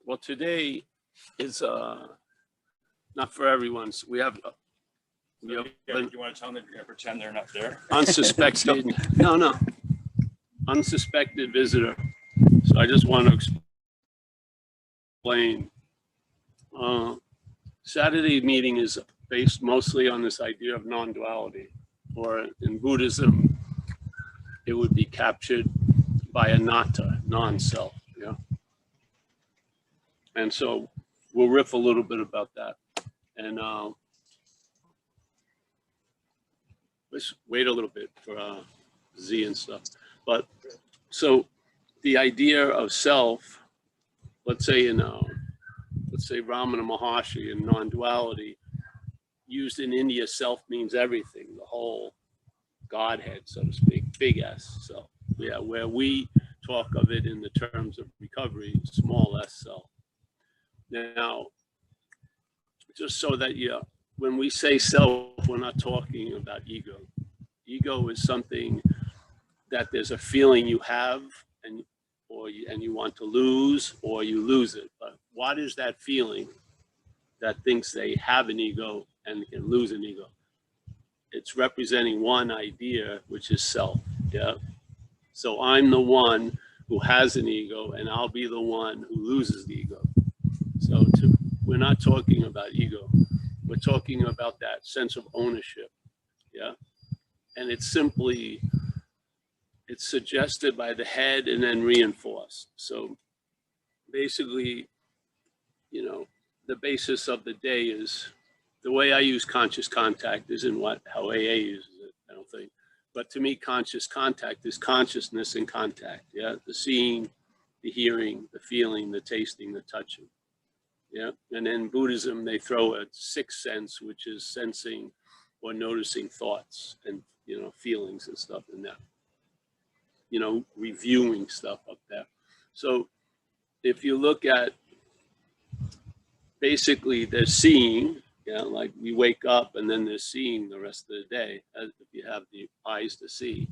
Well, today is not for everyone. So we have you want to tell them that you're going to pretend they're not there? Unsuspected, no, unsuspected visitor. So I just want to explain. Saturday meeting is based mostly on this idea of non-duality, or in Buddhism, it would be captured by anatta, non-self. Yeah. And so we'll riff a little bit about that. And let's wait a little bit for Z and stuff. But so the idea of self, let's say Ramana Maharshi in non-duality, used in India, self means everything, the whole Godhead, so to speak, big S self. Yeah, where we talk of it in the terms of recovery, small s self. Now, just so that when we say self, we're not talking about ego. Ego is something that there's a feeling you have and you want to lose, or you lose it. But what is that feeling that thinks they have an ego and can lose an ego? It's representing one idea, which is self. Yeah. So I'm the one who has an ego, and I'll be the one who loses the ego. So we're not talking about ego. We're talking about that sense of ownership. Yeah. And it's suggested by the head and then reinforced. So basically, the basis of the day is, the way I use conscious contact isn't how AA uses it, I don't think. But to me, conscious contact is consciousness in contact. Yeah. The seeing, the hearing, the feeling, the tasting, the touching. Yeah. And in Buddhism, they throw a sixth sense, which is sensing or noticing thoughts and, feelings and stuff in that. Reviewing stuff up there. So if you look at, basically there's seeing, like we wake up and then there's seeing the rest of the day, if you have the eyes to see.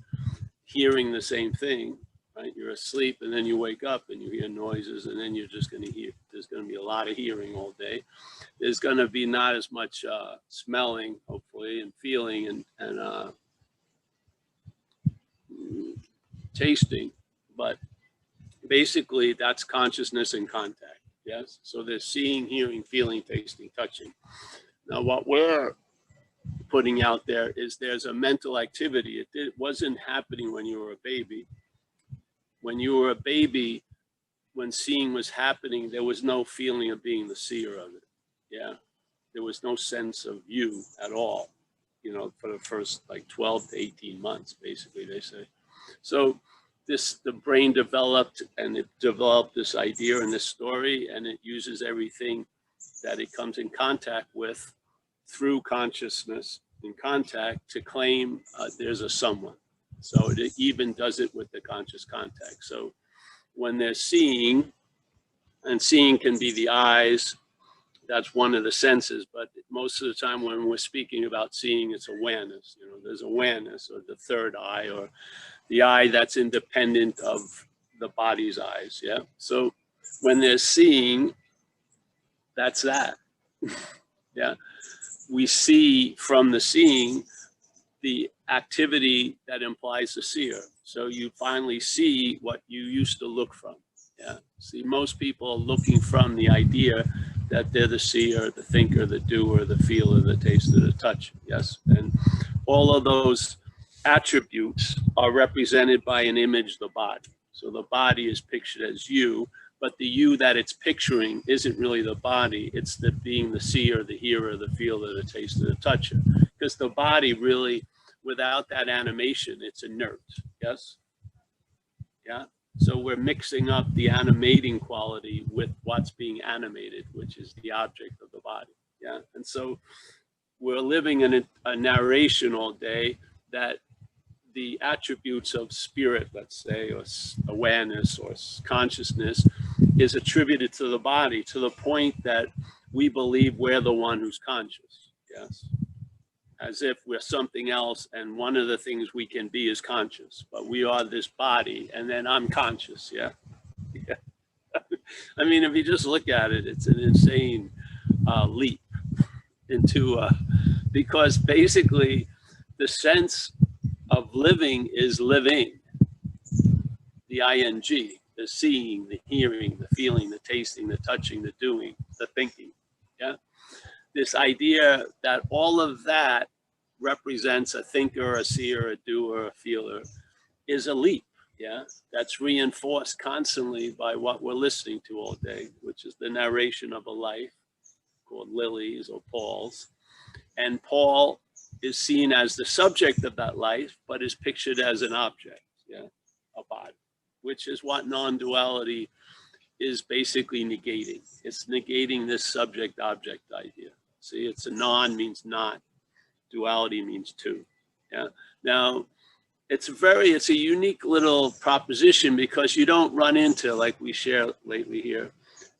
Hearing the same thing, right? You're asleep and then you wake up and you hear noises, and then you're just going to hear. There's going to be a lot of hearing all day. There's going to be not as much smelling, hopefully, and feeling and tasting, but basically that's consciousness in contact. Yes. So there's seeing, hearing, feeling, tasting, touching. Now what we're putting out there is there's a mental activity. It wasn't happening when you were a baby. When you were a baby, when seeing was happening, there was no feeling of being the seer of it. Yeah. There was no sense of you at all, for the first 12 to 18 months, basically, they say. So the brain developed, and it developed this idea and this story, and it uses everything that it comes in contact with through consciousness in contact to claim there's a someone. So it even does it with the conscious contact. So when they're seeing, and seeing can be the eyes, that's one of the senses, but most of the time when we're speaking about seeing, it's awareness. There's awareness, or the third eye, or the eye that's independent of the body's eyes. Yeah. So when they're seeing, that's that. Yeah. We see from the seeing the activity that implies the seer. So you finally see what you used to look from. Yeah. See, most people are looking from the idea that they're the seer, the thinker, the doer, the feeler, the taster, the touch. Yes. And all of those attributes are represented by an image, the body. So the body is pictured as you, but the you that it's picturing isn't really the body. It's the being the seer, the hearer, the feeler, the taster, the toucher. Because the body really, without that animation, it's inert. Yes. Yeah. So we're mixing up the animating quality with what's being animated, which is the object of the body. Yeah. And so we're living in a narration all day that the attributes of spirit, let's say, or awareness or consciousness, is attributed to the body, to the point that we believe we're the one who's conscious. Yes. As if we're something else, and one of the things we can be is conscious, but we are this body, and then I'm conscious. Yeah. Yeah. I mean, if you just look at it, it's an insane leap into, because basically the sense of living is living, the ing, the seeing, the hearing, the feeling, the tasting, the touching, the doing, the thinking. Yeah. This idea that all of that represents a thinker, a seer, a doer, a feeler is a leap. Yeah. That's reinforced constantly by what we're listening to all day, which is the narration of a life called Lily's or Paul's. And Paul is seen as the subject of that life, but is pictured as an object, yeah, a body, which is what non-duality is basically negating. It's negating this subject-object idea. See, it's a non means not, duality means two, yeah. Now, it's a unique little proposition because you don't run into, like we share lately here,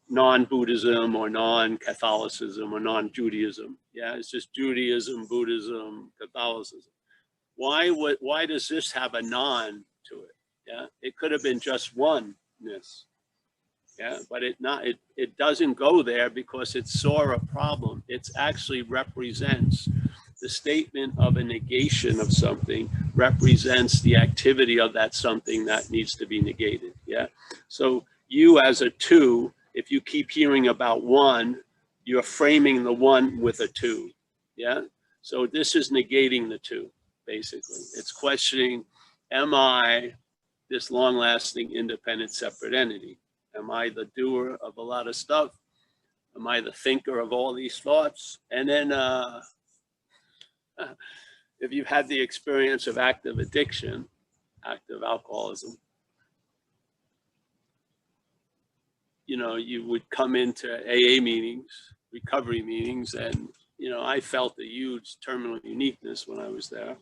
non-Buddhism or non-Catholicism or non-Judaism. Yeah, it's just Judaism, Buddhism, Catholicism. Why does this have a non to it? Yeah, it could have been just oneness. Yeah, but it doesn't go there because it saw a problem. It actually represents the statement of a negation of something, represents the activity of that something that needs to be negated. Yeah, so you as a two, if you keep hearing about one, you're framing the one with a two. Yeah, so this is negating the two, basically. It's questioning, am I this long-lasting, independent, separate entity? Am I the doer of a lot of stuff? Am I the thinker of all these thoughts? And then if you've had the experience of active addiction, active alcoholism, you know, you would come into AA meetings, recovery meetings, and, you know, I felt a huge terminal uniqueness when I was there,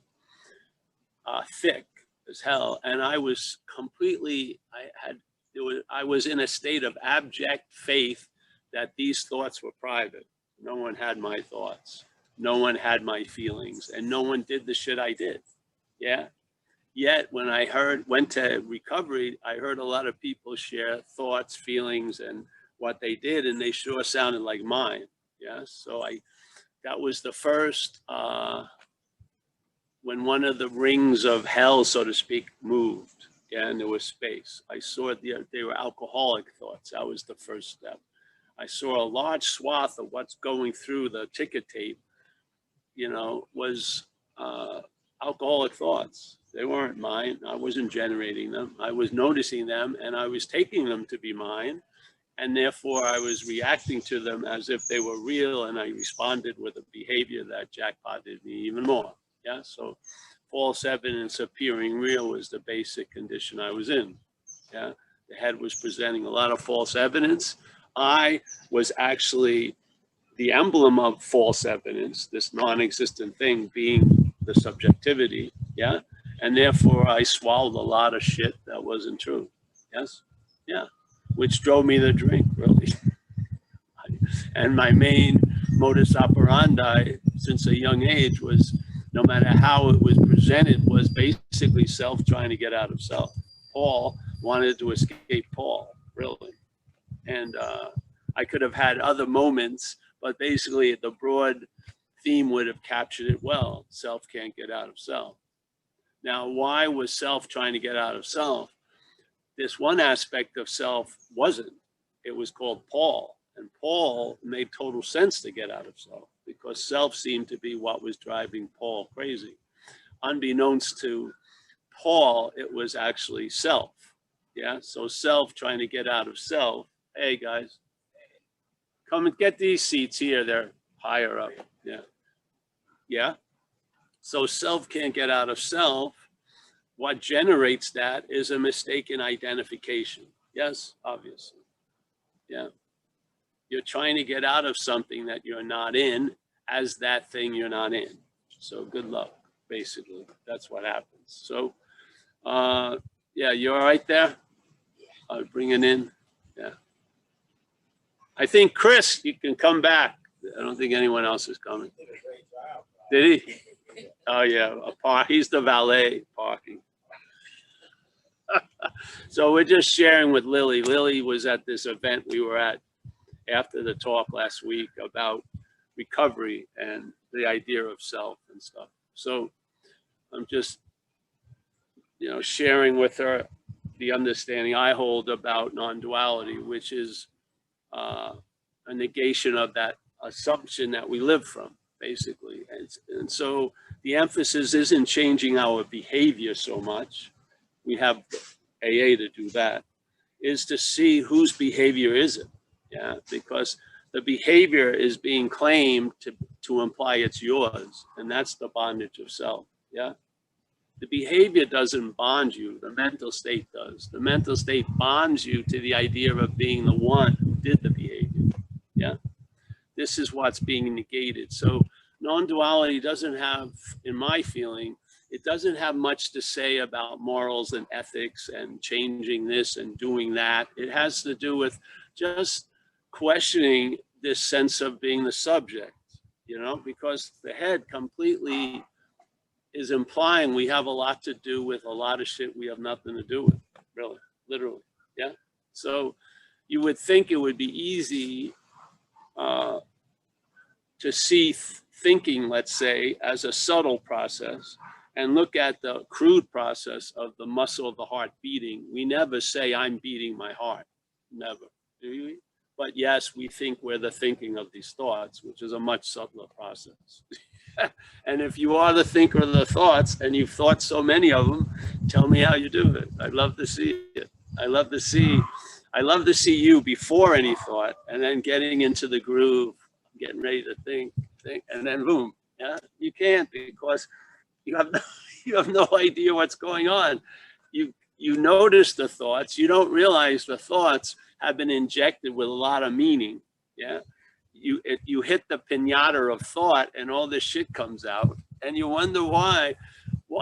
thick as hell. And I was completely, I was in a state of abject faith that these thoughts were private. No one had my thoughts. No one had my feelings, and no one did the shit I did. Yeah. Yet when I went to recovery, I heard a lot of people share thoughts, feelings, and what they did, and they sure sounded like mine. Yeah. So that was the first, when one of the rings of hell, so to speak, moved. Yeah, and there was space. I saw they were alcoholic thoughts. That was the first step. I saw a large swath of what's going through the ticker tape, you know, was alcoholic thoughts. They weren't mine. I wasn't generating them. I was noticing them, and I was taking them to be mine. And therefore, I was reacting to them as if they were real, and I responded with a behavior that jackpotted me even more. Yeah, so false evidence appearing real was the basic condition I was in. Yeah, the head was presenting a lot of false evidence. I was actually the emblem of false evidence, this non-existent thing being the subjectivity. Yeah, and therefore I swallowed a lot of shit that wasn't true. Yes, yeah, which drove me to drink, really. And my main modus operandi since a young age was, no matter how it was presented, was basically self trying to get out of self. Paul wanted to escape Paul, really. And I could have had other moments, but basically the broad theme would have captured it well. Self can't get out of self. Now, why was self trying to get out of self? This one aspect of self wasn't. It was called Paul. And Paul made total sense to get out of self, because self seemed to be what was driving Paul crazy. Unbeknownst to Paul, it was actually self. Yeah, so self trying to get out of self. Hey guys, come and get these seats here. They're higher up. Yeah. Yeah. So self can't get out of self. What generates that is a mistaken identification. Yes, obviously. Yeah. You're trying to get out of something that you're not in as that thing you're not in. So good luck, basically. That's what happens. So, yeah, you all right there? I'll bring it in. Yeah. I think, Chris, you can come back. I don't think anyone else is coming. Did he? Oh, yeah. He's the valet parking. So we're just sharing with Lily. Lily was at this event we were at after the talk last week about recovery and the idea of self and stuff. So I'm just, sharing with her the understanding I hold about non-duality, which is a negation of that assumption that we live from, basically. And so the emphasis isn't changing our behavior so much. We have AA to do that, is to see whose behavior is it. Yeah, because the behavior is being claimed to imply it's yours, and that's the bondage of self. Yeah. The behavior doesn't bond you, the mental state does. The mental state bonds you to the idea of being the one who did the behavior. Yeah. This is what's being negated. So non-duality doesn't have, in my feeling, it doesn't have much to say about morals and ethics and changing this and doing that. It has to do with just questioning this sense of being the subject, because the head completely is implying we have a lot to do with a lot of shit we have nothing to do with, really, literally. Yeah. So you would think it would be easy to see thinking, let's say, as a subtle process and look at the crude process of the muscle of the heart beating. We never say, I'm beating my heart. Never. Do we? But yes, we think we're the thinking of these thoughts, which is a much subtler process. And if you are the thinker of the thoughts and you've thought so many of them, tell me how you do it. I'd love to see it. I love to see you before any thought and then getting into the groove, getting ready to think, and then boom. Yeah, you can't, because you have no idea what's going on. You notice the thoughts. You don't realize the thoughts have been injected with a lot of meaning. Yeah. You hit the pinata of thought and all this shit comes out and you wonder why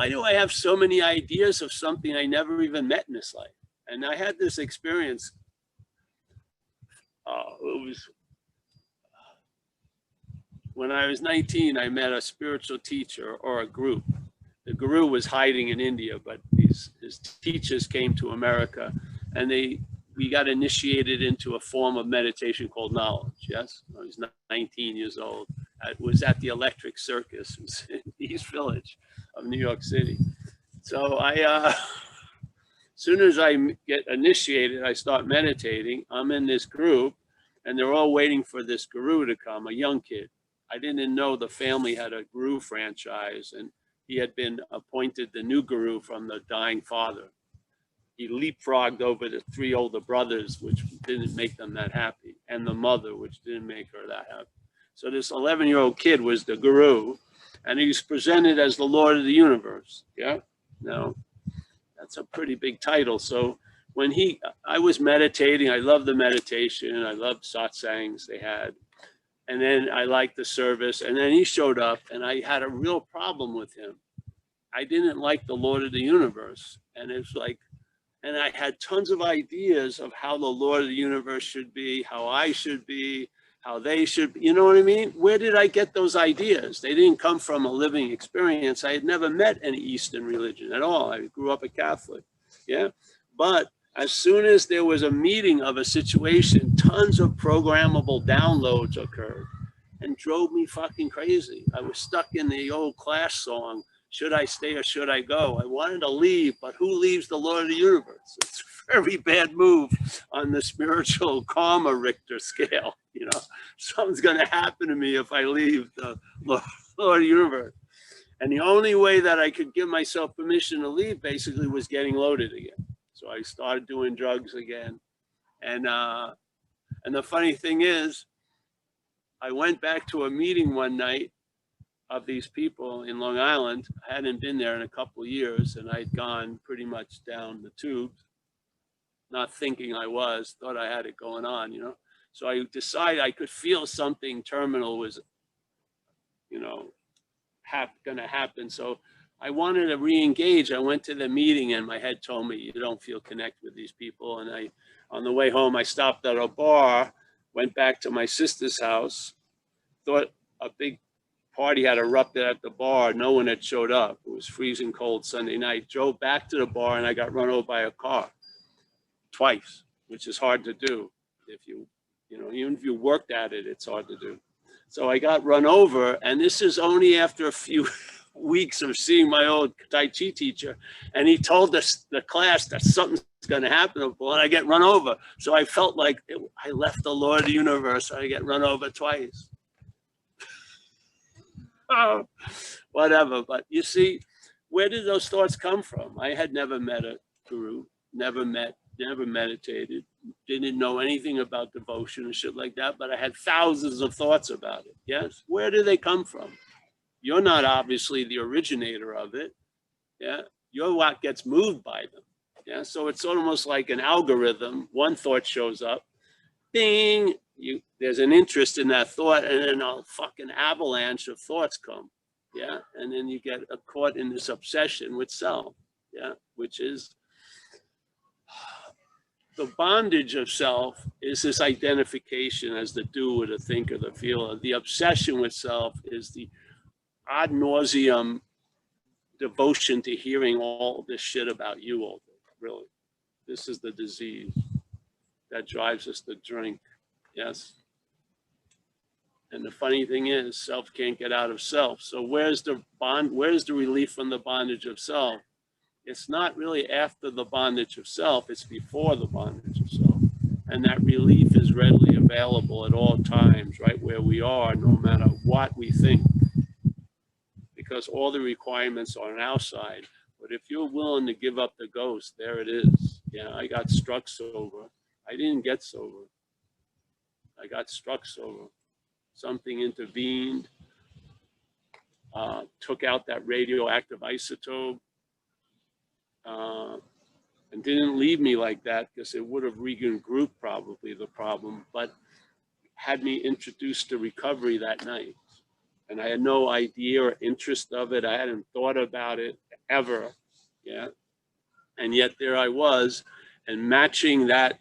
do I have so many ideas of something I never even met in this life? And I had this experience. It was when I was 19, I met a spiritual teacher or a group. The guru was hiding in India, but his teachers came to America and we got initiated into a form of meditation called knowledge. Yes, I was 19 years old. I was at the Electric Circus in the East Village of New York City. So as soon as I get initiated, I start meditating. I'm in this group and they're all waiting for this guru to come, a young kid. I didn't know the family had a guru franchise and he had been appointed the new guru from the dying father. He leapfrogged over the 3 older brothers, which didn't make them that happy, and the mother, which didn't make her that happy. So this 11-year-old kid was the guru, and he was presented as the Lord of the universe. Yeah, now that's a pretty big title. So when I was meditating, I loved the meditation, I loved satsangs they had, and then I liked the service, and then he showed up, and I had a real problem with him. I didn't like the Lord of the universe, and it's like, and I had tons of ideas of how the Lord of the universe should be, how I should be, how they should be. You know what I mean? Where did I get those ideas? They didn't come from a living experience. I had never met any Eastern religion at all. I grew up a Catholic. Yeah. But as soon as there was a meeting of a situation, tons of programmable downloads occurred and drove me fucking crazy. I was stuck in the old Clash song, should I stay or should I go? I wanted to leave, but who leaves the Lord of the universe? It's a very bad move on the spiritual karma Richter scale. Something's going to happen to me if I leave the Lord of the universe. And the only way that I could give myself permission to leave basically was getting loaded again. So I started doing drugs again. And the funny thing is, I went back to a meeting one night of these people in Long Island. I hadn't been there in a couple of years and I'd gone pretty much down the tubes, not thinking I was, thought I had it going on, So I decided I could feel something terminal was, going to happen. So I wanted to re-engage. I went to the meeting and my head told me, you don't feel connected with these people. And on the way home, I stopped at a bar, went back to my sister's house, thought a big party had erupted at the bar. No one had showed up. It was freezing cold Sunday night. Drove back to the bar and I got run over by a car twice, which is hard to do. If you know, even if you worked at it, it's hard to do. So I got run over, and this is only after a few weeks of seeing my old Tai Chi teacher, and he told us the class that something's going to happen, and I get run over. So I felt like I left the Lord of the universe. I get run over twice. Oh, whatever. But you see, where did those thoughts come from? I had never met a guru, never meditated, didn't know anything about devotion and shit like that, but I had thousands of thoughts about it. Yes. Where do they come from? You're not obviously the originator of it. Yeah. You're what gets moved by them. Yeah. So it's almost like an algorithm. One thought shows up, ding, there's an interest in that thought, and then a fucking avalanche of thoughts come. Yeah. And then you get caught in this obsession with self. Yeah. Which is the bondage of self is this identification as the doer, the thinker, the feeler. The obsession with self is the ad nauseum devotion to hearing all this shit about you all day, really. This is the disease that drives us to drink, yes? And the funny thing is, self can't get out of self. So where's the relief from the bondage of self? It's not really after the bondage of self, it's before the bondage of self. And that relief is readily available at all times, right where we are, no matter what we think. Because all the requirements are on our side. But if you're willing to give up the ghost, there it is. Yeah, I got struck sober. I didn't get sober. I got struck sober. Something intervened, took out that radioactive isotope, and didn't leave me like that, because it would have regrouped probably the problem, but had me introduced to recovery that night. And I had no idea or interest of it. I hadn't thought about it ever. Yeah. And yet there I was, and matching that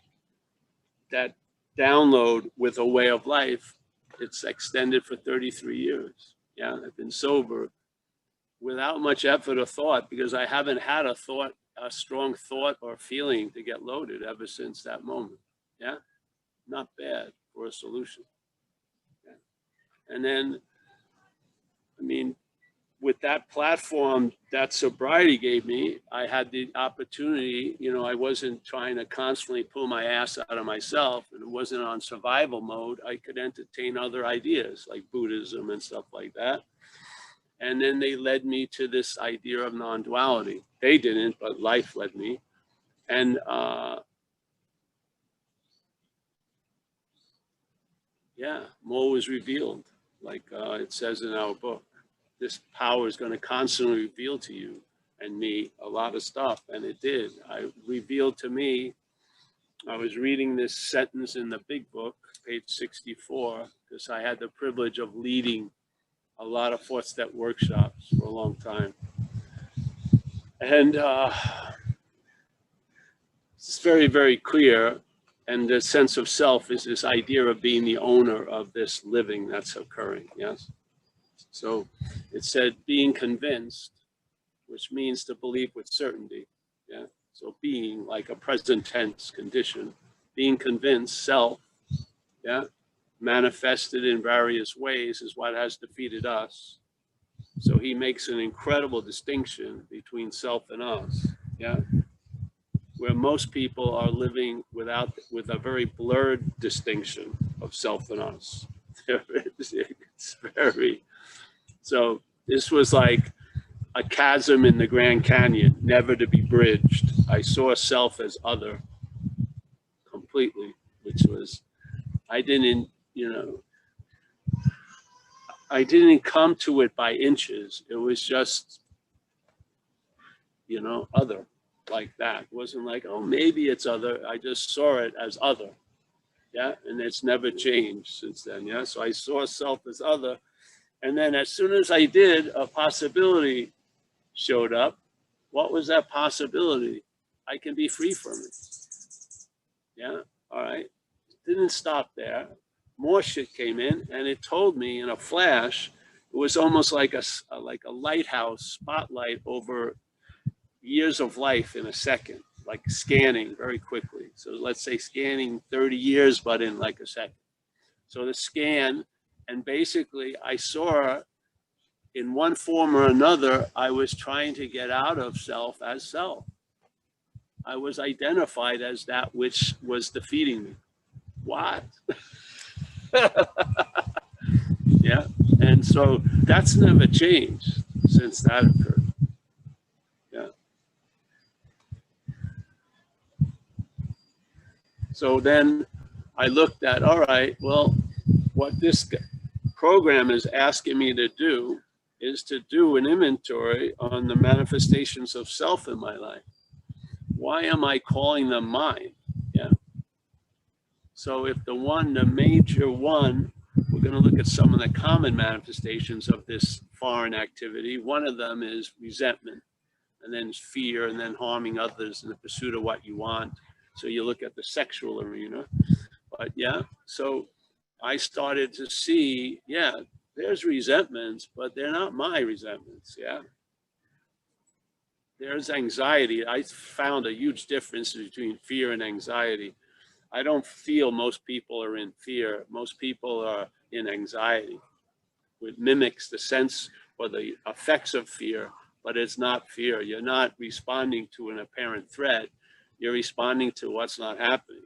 download with a way of life, it's extended for 33 years. Yeah. I've been sober without much effort or thought, because I haven't had a strong thought or feeling to get loaded ever since that moment. Yeah. Not bad for a solution. Yeah. And then, I mean, with that platform that sobriety gave me, I had the opportunity, you know, I wasn't trying to constantly pull my ass out of myself, and it wasn't on survival mode. I could entertain other ideas like Buddhism and stuff like that. And then they led me to this idea of non-duality. They didn't, but life led me. And yeah, more was revealed, like it says in our book. This power is going to constantly reveal to you and me a lot of stuff. And it did. I revealed to me, I was reading this sentence in the big book, page 64, because I had the privilege of leading a lot of fourth step workshops for a long time. And it's very, very clear. And the sense of self is this idea of being the owner of this living that's occurring, yes? So it said being convinced, which means to believe with certainty. Yeah. So being, like a present tense condition, being convinced, self, yeah, manifested in various ways, is what has defeated us. So he makes an incredible distinction between self and us. Yeah. Where most people are living with a very blurred distinction of self and us. It's very. So this was like a chasm in the Grand Canyon, never to be bridged. I saw self as other completely, which was, I didn't come to it by inches. It was just, other, like that. It wasn't like, oh, maybe it's other. I just saw it as other. Yeah. And it's never changed since then. Yeah. So I saw self as other. And then as soon as I did, a possibility showed up. What was that possibility? I can be free from it. Yeah, all right. Didn't stop there. More shit came in, and it told me in a flash, it was almost like a lighthouse spotlight over years of life in a second, like scanning very quickly. So let's say scanning 30 years, but in like a second. So the scan, and basically I saw in one form or another, I was trying to get out of self as self. I was identified as that which was defeating me. What? Yeah. And so that's never changed since that occurred. Yeah. So then I looked at, all right, well, what this program is asking me to do is to do an inventory on the manifestations of self in my life. Why am I calling them mine? Yeah. So if the major one, we're going to look at some of the common manifestations of this foreign activity. One of them is resentment, and then fear, and then harming others in the pursuit of what you want. So you look at the sexual arena. But yeah, so I started to see, yeah, there's resentments, but they're not my resentments. Yeah. There's anxiety. I found a huge difference between fear and anxiety. I don't feel most people are in fear. Most people are in anxiety, which mimics the sense or the effects of fear, but it's not fear. You're not responding to an apparent threat. You're responding to what's not happening,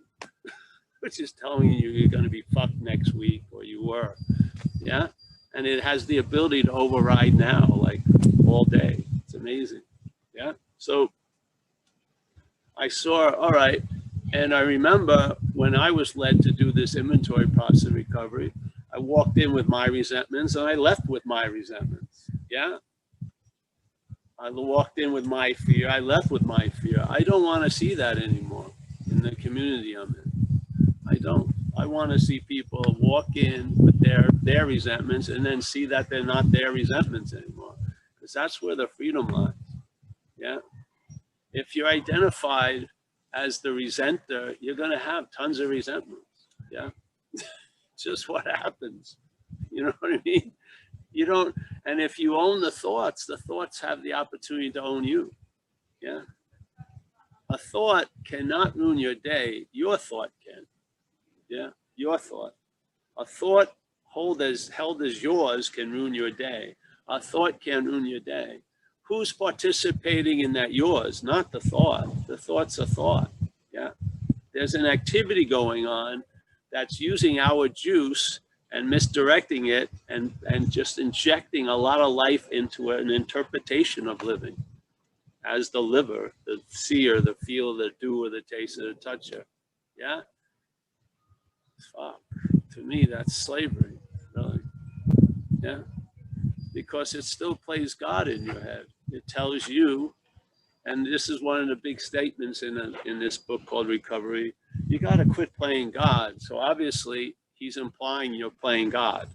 which is telling you you're going to be fucked next week, or you were. Yeah. And it has the ability to override now, like all day. It's amazing. Yeah. So I saw, all right. And I remember when I was led to do this inventory process of recovery, I walked in with my resentments and I left with my resentments. Yeah. I walked in with my fear. I left with my fear. I don't want to see that anymore in the community I'm in. I don't. I want to see people walk in with their resentments and then see that they're not their resentments anymore. Because that's where the freedom lies. Yeah. If you're identified as the resenter, you're going to have tons of resentments. Yeah. Just what happens. You know what I mean? You don't, and if you own the thoughts have the opportunity to own you. Yeah. A thought cannot ruin your day. Your thought can. Yeah. Your thought. A thought held as yours can ruin your day. A thought can ruin your day. Who's participating in that yours? Not the thought. The thought's a thought. Yeah. There's an activity going on that's using our juice and misdirecting it and just injecting a lot of life into an interpretation of living as the liver, the seer, the feel, the doer, the taster, the toucher. Yeah. Fuck. To me, that's slavery, really. Yeah. Because it still plays God in your head. It tells you, and this is one of the big statements in this book called Recovery, you got to quit playing God. So obviously, he's implying you're playing God,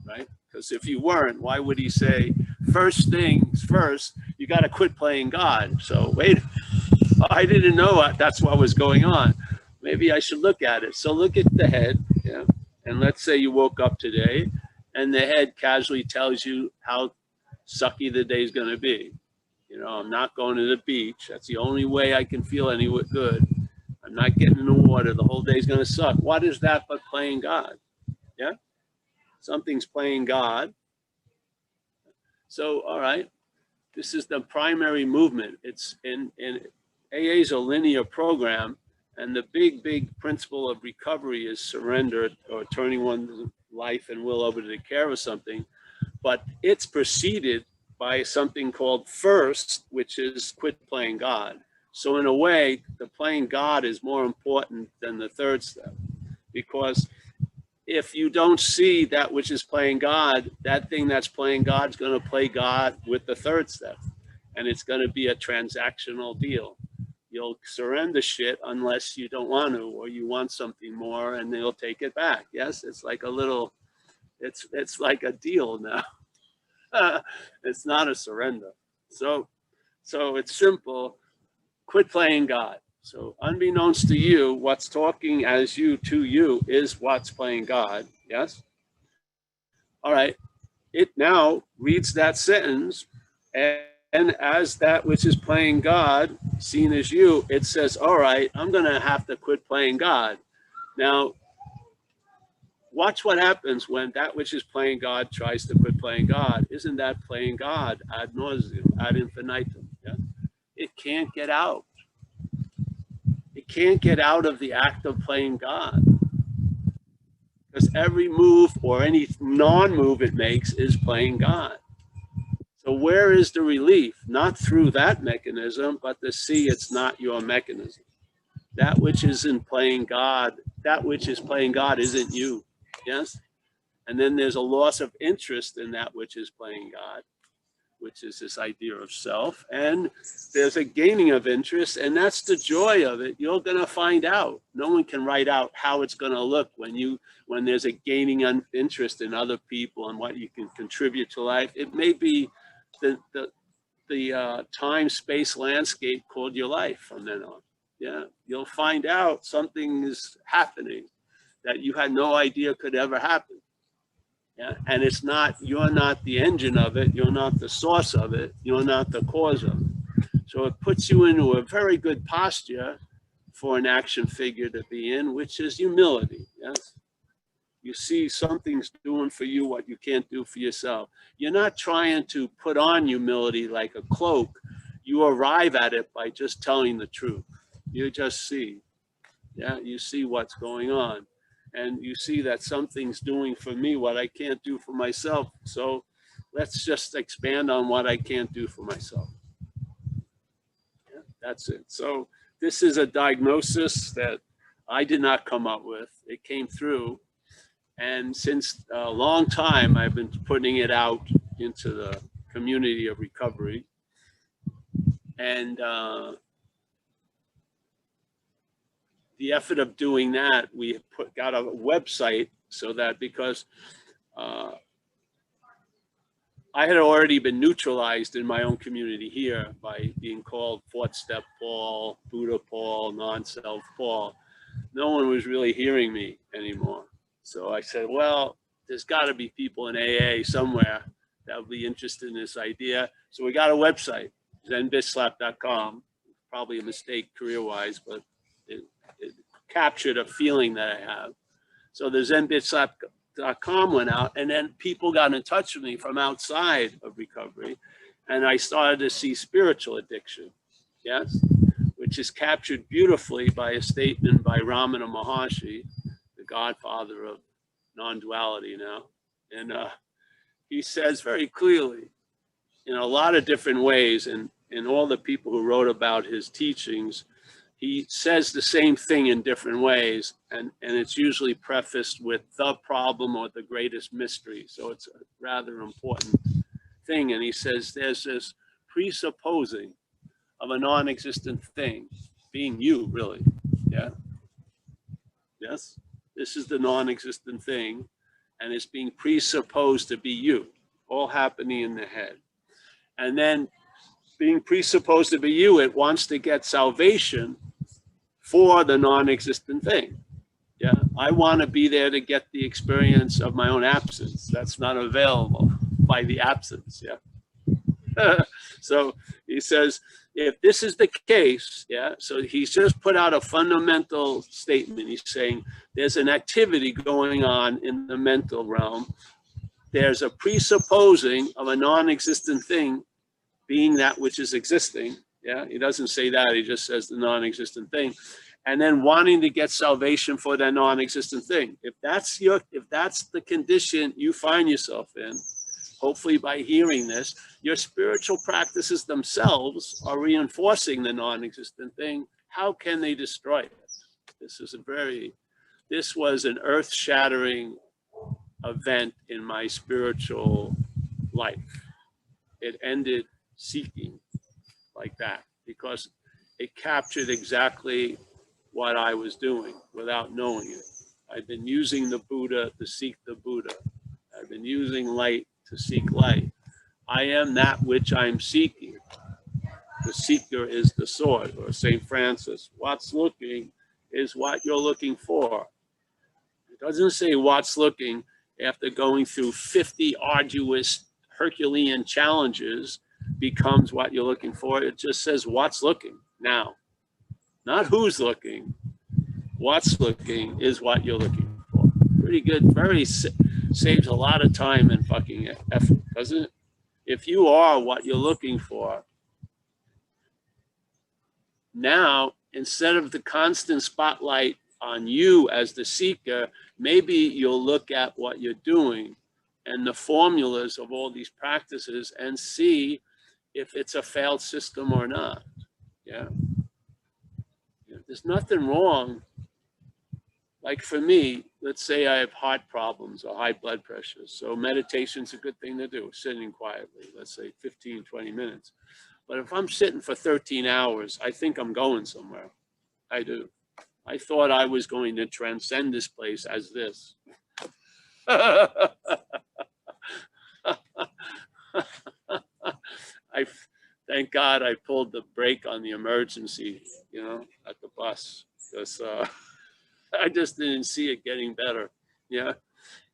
right? Because if you weren't, why would he say, first things first, you got to quit playing God? So wait, I didn't know that's what was going on. Maybe I should look at it. So look at the head, yeah. And let's say you woke up today and the head casually tells you how sucky the day's going to be. You know, I'm not going to the beach. That's the only way I can feel any good. I'm not getting in the water. The whole day's going to suck. What is that but playing God? Yeah. Something's playing God. So, all right. This is the primary movement. It's in AA is a linear program. And the big principle of recovery is surrender, or turning one's life and will over to the care of something. But it's preceded by something called first, which is quit playing God. So in a way, the playing God is more important than the third step, because if you don't see that which is playing God, that thing that's playing God is going to play God with the third step, and it's going to be a transactional deal. You'll surrender shit unless you don't want to, or you want something more, and they'll take it back. Yes, it's like a little, it's like a deal now. It's not a surrender. So it's simple. Quit playing God. So unbeknownst to you, what's talking as you to you is what's playing God. Yes. All right. it now reads that sentence, and as that which is playing God, seen as you, it says, all right, I'm going to have to quit playing God. Now, watch what happens when that which is playing God tries to quit playing God. Isn't that playing God ad nauseum, ad infinitum? Yeah? It can't get out. It can't get out of the act of playing God. Because every move or any non-move it makes is playing God. So where is the relief? Not through that mechanism, but to see it's not your mechanism. That which isn't playing God, that which is playing God isn't you. Yes? And then there's a loss of interest in that which is playing God, which is this idea of self. And there's a gaining of interest, and that's the joy of it. You're going to find out. No one can write out how it's going to look when there's a gaining of interest in other people and what you can contribute to life. It may be the time, space, landscape called your life from then on. Yeah, you'll find out something is happening that you had no idea could ever happen. Yeah, and it's not, you're not the engine of it, you're not the source of it, you're not the cause of it. So it puts you into a very good posture for an action figure to be in, which is humility. Yes, you see something's doing for you what you can't do for yourself. You're not trying to put on humility like a cloak. You arrive at it by just telling the truth. You just see. Yeah, you see what's going on. And you see that something's doing for me what I can't do for myself. So let's just expand on what I can't do for myself. Yeah, that's it. So this is a diagnosis that I did not come up with. It came through. And since a long time, I've been putting it out into the community of recovery. And the effort of doing that, we got a website so that because I had already been neutralized in my own community here by being called Fourth Step Paul, Buddha Paul, Non-Self Paul. No one was really hearing me anymore. So I said, well, there's got to be people in AA somewhere that would be interested in this idea. So we got a website, zenbitslap.com. Probably a mistake career-wise, but it captured a feeling that I have. So the zenbitslap.com went out, and then people got in touch with me from outside of recovery, and I started to see spiritual addiction, yes, which is captured beautifully by a statement by Ramana Maharshi, the godfather of non-duality now. And he says very clearly, in a lot of different ways, and all the people who wrote about his teachings, he says the same thing in different ways, and it's usually prefaced with the problem or the greatest mystery. So it's a rather important thing. And he says there's this presupposing of a non-existent thing being you, really. Yeah. Yes. This is the non-existent thing, and it's being presupposed to be you, all happening in the head. And then being presupposed to be you, it wants to get salvation for the non-existent thing. Yeah, I want to be there to get the experience of my own absence. That's not available by the absence. Yeah. So he says, if this is the case, yeah, so he's just put out a fundamental statement. He's saying there's an activity going on in the mental realm. There's a presupposing of a non-existent thing being that which is existing. Yeah, he doesn't say that, he just says the non-existent thing. And then wanting to get salvation for that non-existent thing. If that's the condition you find yourself in, hopefully by hearing this, your spiritual practices themselves are reinforcing the non-existent thing. How can they destroy it? This was an earth-shattering event in my spiritual life. It ended seeking like that because it captured exactly what I was doing without knowing it. I've been using the Buddha to seek the Buddha. I've been using light to seek light. I am that which I'm seeking. The seeker is the sword, or St. Francis. What's looking is what you're looking for. It doesn't say what's looking, after going through 50 arduous Herculean challenges becomes what you're looking for. It just says what's looking now, not who's looking. What's looking is what you're looking for. Pretty good. Saves a lot of time and fucking effort, doesn't it? If you are what you're looking for, now, instead of the constant spotlight on you as the seeker, maybe you'll look at what you're doing and the formulas of all these practices and see if it's a failed system or not. Yeah. There's nothing wrong. Like for me, let's say I have heart problems or high blood pressure. So meditation's a good thing to do, sitting quietly, let's say 15, 20 minutes. But if I'm sitting for 13 hours, I think I'm going somewhere. I do. I thought I was going to transcend this place as this. Thank God I pulled the brake on the emergency, at the bus, because I just didn't see it getting better. Yeah,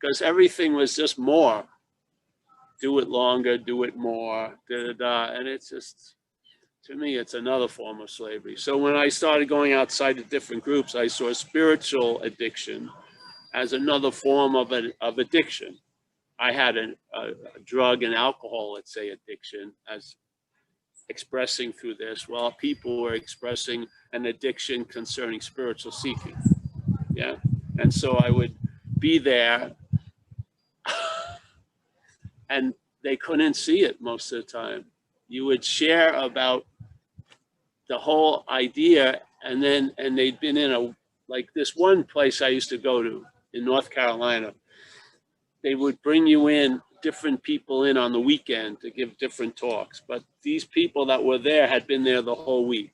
because everything was just more. Do it longer, do it more, and it's just, to me, it's another form of slavery. So when I started going outside to different groups, I saw spiritual addiction as another form of addiction. I had a drug and alcohol, let's say, addiction as expressing through this, while people were expressing an addiction concerning spiritual seeking. Yeah. And so I would be there and they couldn't see it most of the time. You would share about the whole idea, and they'd been in like this one place I used to go to in North Carolina. They would bring you in, different people in on the weekend to give different talks. But these people that were there had been there the whole week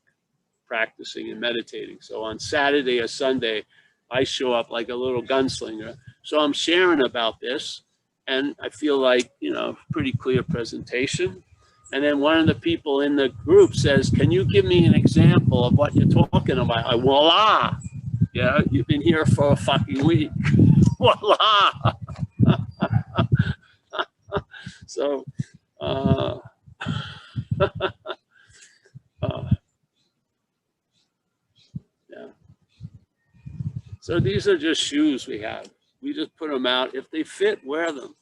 practicing and meditating. So on Saturday or Sunday, I show up like a little gunslinger. So I'm sharing about this, and I feel like, pretty clear presentation. And then one of the people in the group says, can you give me an example of what you're talking about? Voila. Yeah, you've been here for a fucking week. Voila. So, yeah. So these are just shoes we have. We just put them out. If they fit, wear them,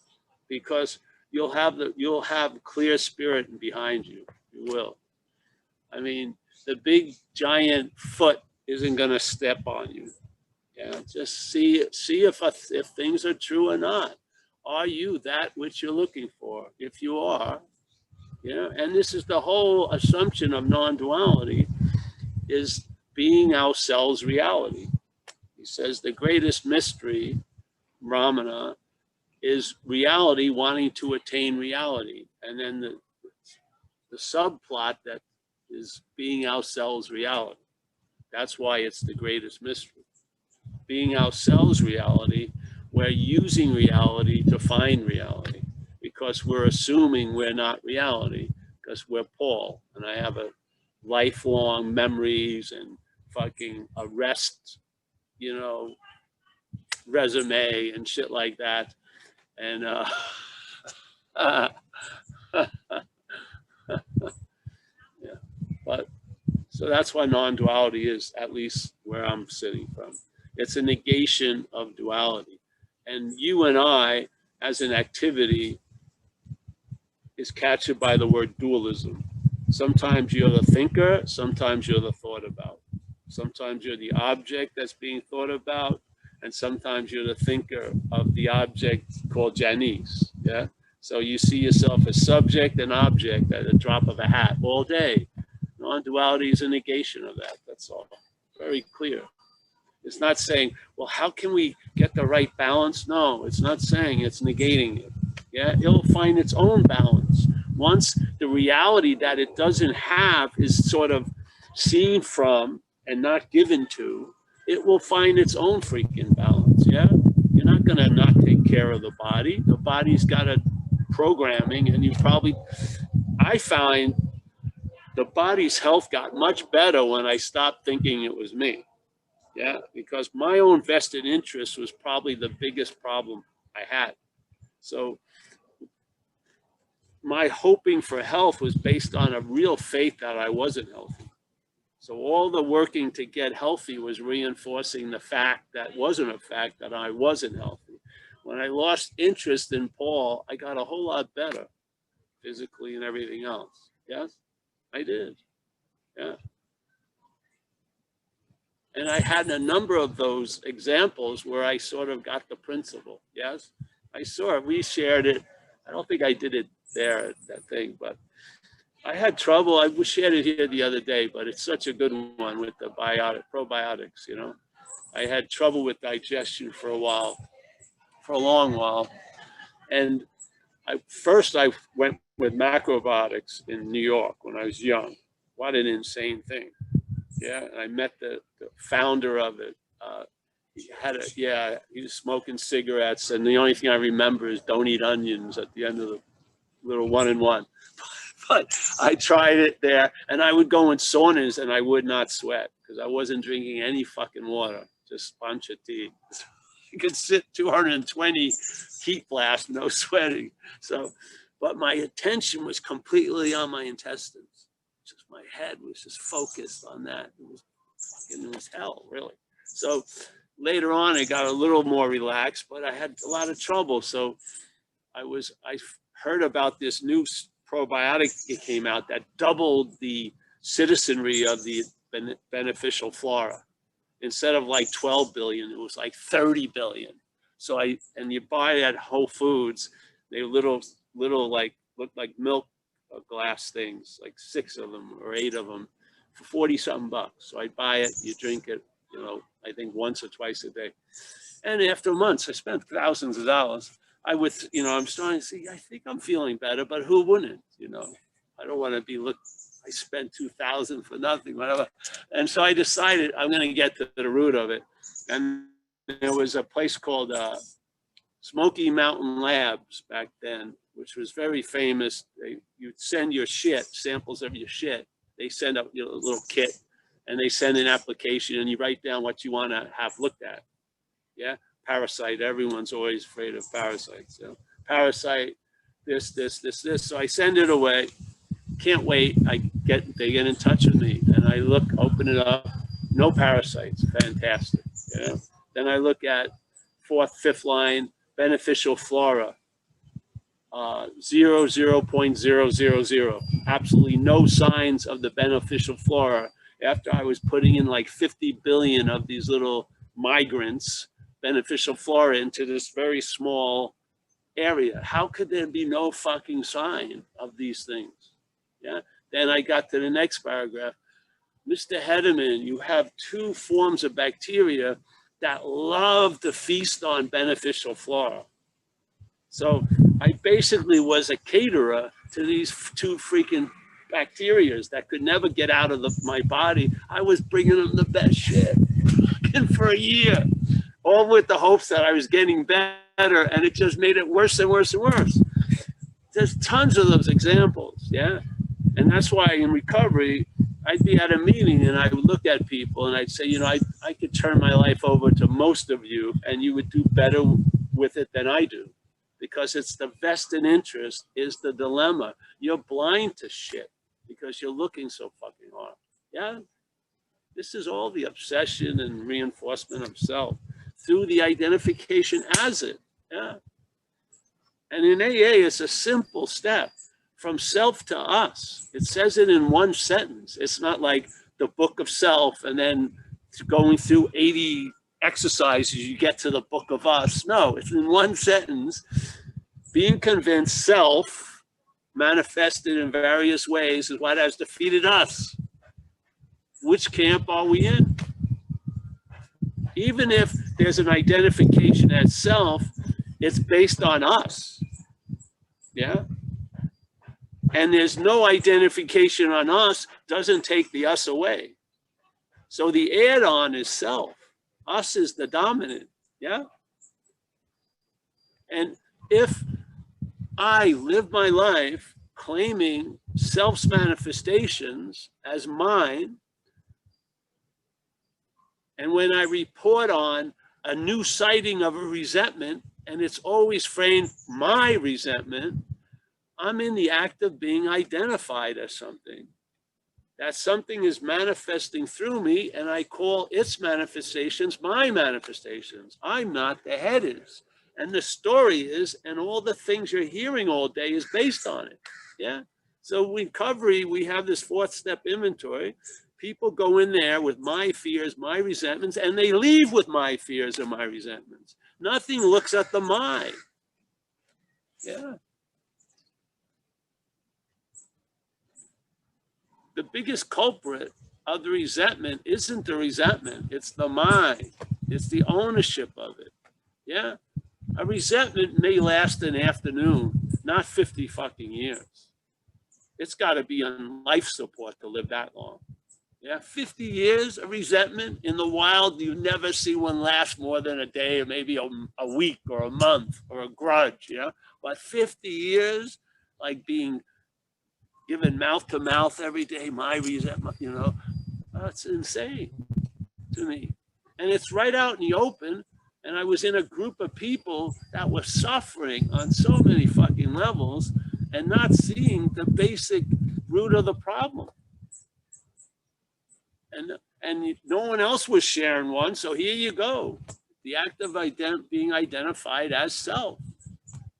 because you'll have clear spirit behind you. You will. I mean, the big giant foot isn't going to step on you. Yeah, just see if things are true or not. Are you that which you're looking for? If you are, and this is the whole assumption of non-duality, is being ourselves reality. He says the greatest mystery, Ramana, is reality wanting to attain reality. And then the subplot that is being ourselves reality. That's why it's the greatest mystery. Being ourselves reality, we're using reality to find reality, because we're assuming we're not reality, because we're Paul, and I have a lifelong memories and fucking arrest, resume and shit like that. And yeah, but so that's why non-duality is, at least where I'm sitting from. It's a negation of duality. And you and I, as an activity, is captured by the word dualism. Sometimes you're the thinker, sometimes you're the thought about. Sometimes you're the object that's being thought about, and sometimes you're the thinker of the object called Janice. Yeah. So you see yourself as subject and object at a drop of a hat all day. Non-duality is a negation of that. That's all. Very clear. It's not saying, well, how can we get the right balance? No, it's not saying, it's negating it. Yeah, it'll find its own balance. Once the reality that it doesn't have is sort of seen from and not given to, it will find its own freaking balance. Yeah, you're not going to not take care of the body. The body's got a programming, and I find the body's health got much better when I stopped thinking it was me. Yeah, because my own vested interest was probably the biggest problem I had. So my hoping for health was based on a real faith that I wasn't healthy. So all the working to get healthy was reinforcing the fact that wasn't a fact that I wasn't healthy. When I lost interest in Paul, I got a whole lot better physically and everything else. Yes, I did. Yeah. And I had a number of those examples where I sort of got the principle. Yes, I saw it. We shared it. I don't think I did it there at that thing, but I had trouble. I shared it here the other day, but it's such a good one with the probiotics, you know. I had trouble with digestion for a while, for a long while. And first I went with macrobiotics in New York when I was young. What an insane thing. Yeah, I met the founder of it. He was smoking cigarettes, and the only thing I remember is don't eat onions at the end of the little 1-in-1. But I tried it there, and I would go in saunas and I would not sweat because I wasn't drinking any fucking water, just a bunch of tea. You could sit 220 heat blast, no sweating. So, but my attention was completely on my intestines. Just my head was just focused on that. It was hell, really. So later on, I got a little more relaxed, but I had a lot of trouble. So I heard about this new probiotic that came out that doubled the citizenry of the beneficial flora. Instead of like 12 billion, it was like 30 billion. So and you buy at Whole Foods, they little like, look like milk glass things, like 6 of them or 8 of them for 40-something bucks. So I buy it, you drink it, you know, I think once or twice a day. And after months, I spent thousands of dollars. I'm starting to see, I think I'm feeling better, but who wouldn't, you know? I don't want to be I spent $2,000 for nothing, whatever. And so I decided I'm going to get to the root of it. And there was a place called Smoky Mountain Labs back then, which was very famous. You'd send your shit, samples of your shit. They send up a little kit, and they send an application, and you write down what you want to have looked at. Yeah, parasite. Everyone's always afraid of parasites. So parasite, this. So I send it away. Can't wait. They get in touch with me, and I open it up. No parasites. Fantastic. Yeah. Then I look at 4th, 5th line beneficial flora. 0.000. Absolutely no signs of the beneficial flora. After I was putting in like 50 billion of these little migrants, beneficial flora into this very small area. How could there be no fucking sign of these things? Yeah. Then I got to the next paragraph. Mr. Hedderman, you have 2 forms of bacteria that love to feast on beneficial flora. So I basically was a caterer to these 2 freaking bacterias that could never get out of my body. I was bringing them the best shit for a year, all with the hopes that I was getting better, and it just made it worse and worse and worse. There's tons of those examples, yeah? And that's why in recovery, I'd be at a meeting and I would look at people and I'd say, you know, I could turn my life over to most of you and you would do better with it than I do. Because it's the vested interest is the dilemma. You're blind to shit because you're looking so fucking hard. Yeah? This is all the obsession and reinforcement of self through the identification as it. Yeah. And in AA, it's a simple step from self to us. It says it in one sentence. It's not like the book of self and then going through 80 exercises, you get to the book of us. No, it's in one sentence. Being convinced self manifested in various ways is what has defeated us. Which camp are we in? Even if there's an identification as self, it's based on us. Yeah? And there's no identification on us, doesn't take the us away. So the add-on is self. Us is the dominant. Yeah? And if I live my life claiming self's manifestations as mine, and when I report on a new sighting of a resentment, and it's always framed my resentment, I'm in the act of being identified as something. That something is manifesting through me, and I call its manifestations my manifestations. I'm not, the head is. And the story is, and all the things you're hearing all day is based on it. Yeah. So recovery, we have this 4th step inventory. People go in there with my fears, my resentments, and they leave with my fears and my resentments. Nothing looks at the my. Yeah. The biggest culprit of the resentment isn't the resentment, it's the mind. It's the ownership of it. Yeah. A resentment may last an afternoon, not 50 fucking years. It's got to be on life support to live that long. Yeah, 50 years of resentment in the wild, you never see one last more than a day or maybe a week or a month or a grudge, you know? But 50 years, like being given mouth to mouth every day, my resentment, you know, that's insane to me. And it's right out in the open. And I was in a group of people that were suffering on so many fucking levels and not seeing the basic root of the problem. And no one else was sharing one. So here you go. The act of being identified as self.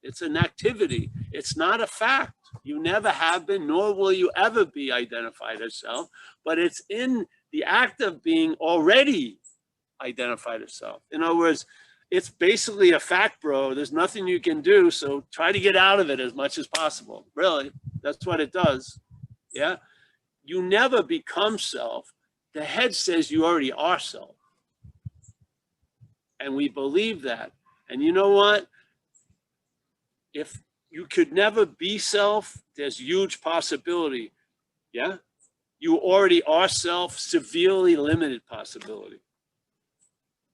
It's an activity. It's not a fact. You never have been, nor will you ever be identified as self, but it's in the act of being already identified as self. In other words, it's basically a fact, bro. There's nothing you can do. So try to get out of it as much as possible. Really, that's what it does. Yeah. You never become self. The head says you already are self. And we believe that. And you know what? If you could never be self, there's huge possibility. Yeah. You already are self, severely limited possibility.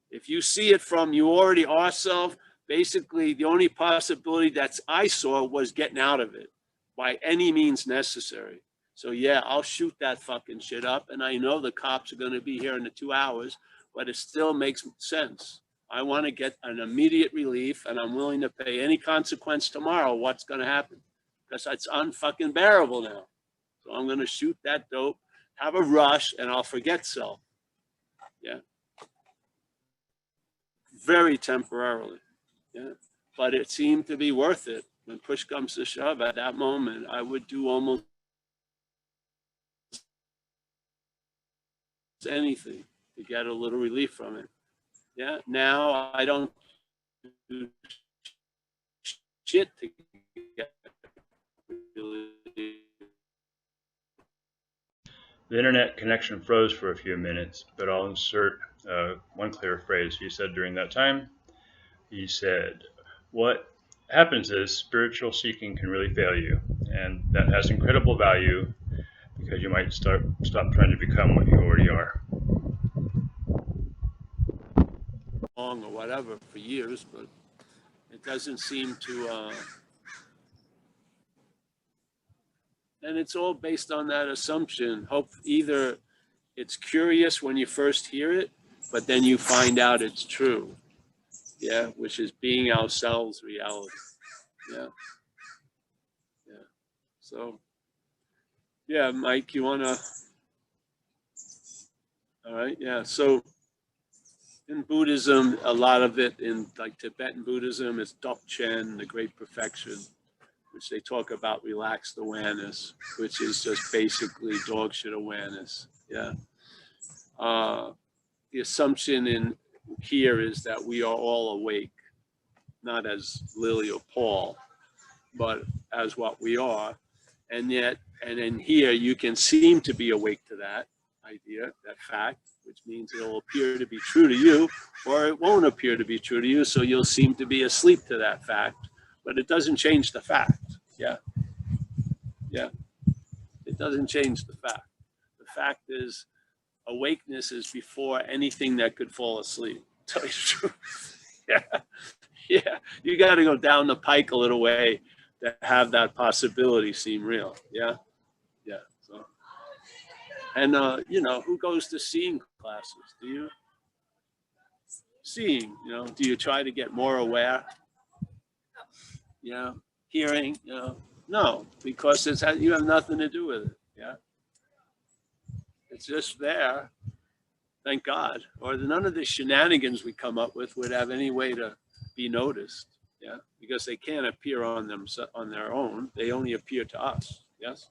If you see it from you already are self, basically the only possibility that I saw was getting out of it by any means necessary. So yeah, I'll shoot that fucking shit up. And I know the cops are going to be here in the 2 hours, but it still makes sense. I want to get an immediate relief, and I'm willing to pay any consequence tomorrow. What's going to happen? Because it's unfucking bearable now. So I'm going to shoot that dope, have a rush, and I'll forget self. Yeah. Very temporarily. Yeah. But it seemed to be worth it. When push comes to shove, at that moment, I would do almost anything to get a little relief from it. Yeah. Now I don't do shit to get relief. The internet connection froze for a few minutes, but I'll insert one clear phrase he said during that time. He said, what happens is spiritual seeking can really fail you, and that has incredible value because you might stop trying to become what you already are. Long or whatever for years, but it doesn't seem to and it's all based on that assumption. Hope either it's curious when you first hear it, but then you find out it's true. Yeah, which is being ourselves reality. Yeah. Yeah. So yeah, Mike, you wanna all right, yeah. So in Buddhism, a lot of it in like Tibetan Buddhism is Dzogchen, the great perfection, which they talk about relaxed awareness, which is just basically dog shit awareness. Yeah. The assumption in here is that we are all awake, not as Lily or Paul, but as what we are. And yet, and in here, you can seem to be awake to that idea, that fact, which means it'll appear to be true to you, or it won't appear to be true to you. So you'll seem to be asleep to that fact, but it doesn't change the fact. Yeah. Yeah. It doesn't change the fact. The fact is, awakeness is before anything that could fall asleep. Tell you the truth. Yeah. Yeah. You got to go down the pike a little way to have that possibility seem real. Yeah. Yeah. So, and, you know, who goes to seeing classes? Do you? Seeing, you know, do you try to get more aware? you know, hearing, you know, no, because you have nothing to do with it. Yeah. It's just there. Thank God. Or none of the shenanigans we come up with would have any way to be noticed. Yeah. Because they can't appear on their own. They only appear to us. Yes.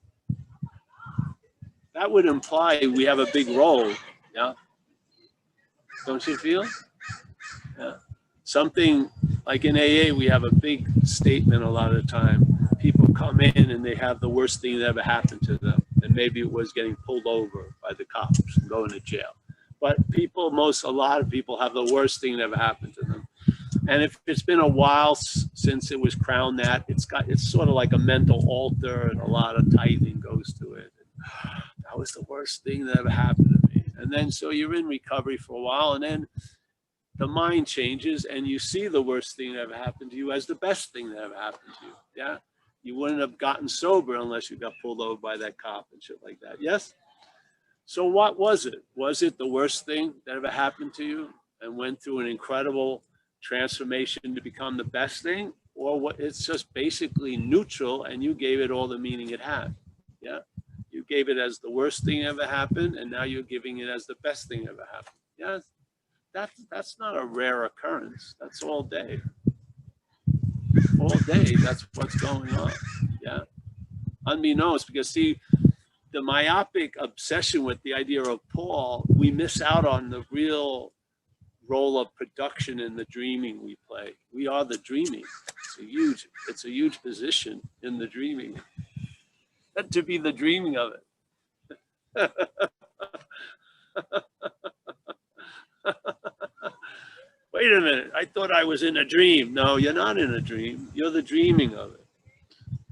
That would imply we have a big role. Yeah. Don't you feel? Yeah. Something like in AA, we have a big statement a lot of the time. People come in and they have the worst thing that ever happened to them. And maybe it was getting pulled over by the cops and going to jail. But a lot of people have the worst thing that ever happened to them. And if it's been a while since it was crowned that, it's sort of like a mental altar, and a lot of tithing goes to it. And that was the worst thing that ever happened to me. And then so you're in recovery for a while, and then the mind changes and you see the worst thing that ever happened to you as the best thing that ever happened to you. Yeah. You wouldn't have gotten sober unless you got pulled over by that cop and shit like that. Yes. So what was it? Was it the worst thing that ever happened to you and went through an incredible transformation to become the best thing? Or what? It's just basically neutral and you gave it all the meaning it had. Yeah. You gave it as the worst thing ever happened, and now you're giving it as the best thing ever happened. Yes. That's not a rare occurrence. That's all day. All day, that's what's going on. Yeah. Unbeknownst, because see, the myopic obsession with the idea of Paul, we miss out on the real role of production in the dreaming we play. We are the dreaming. It's a huge position in the dreaming. To be the dreaming of it. Wait a minute, I thought I was in a dream. No, you're not in a dream. You're the dreaming of it.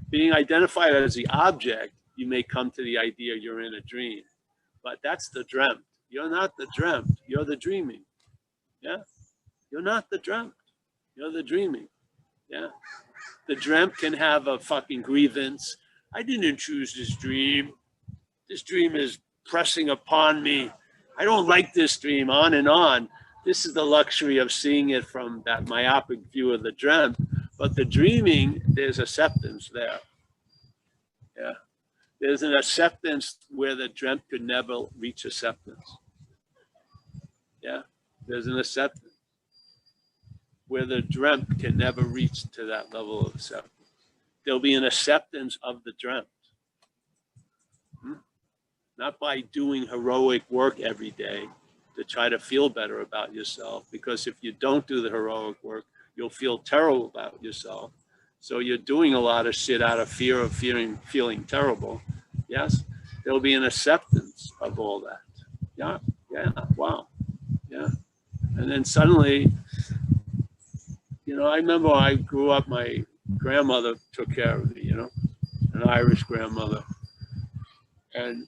Being identified as the object, you may come to the idea you're in a dream. But that's the dreamt. You're not the dreamt. You're the dreaming. Yeah? You're not the dreamt. You're the dreaming. Yeah? The dreamt can have a fucking grievance. I didn't choose this dream. This dream is pressing upon me. I don't like this dream, on and on. This is the luxury of seeing it from that myopic view of the dreamt. But the dreaming, there's acceptance there. Yeah. There's an acceptance where the dreamt could never reach acceptance. Yeah. There's an acceptance where the dreamt can never reach to that level of acceptance. There'll be an acceptance of the dreamt. Not by doing heroic work every day to try to feel better about yourself, because if you don't do the heroic work, you'll feel terrible about yourself. So you're doing a lot of shit out of fear of feeling terrible. Yes, there'll be an acceptance of all that. Yeah, yeah, wow, yeah. And then suddenly, I remember when I grew up, my grandmother took care of me, an Irish grandmother. And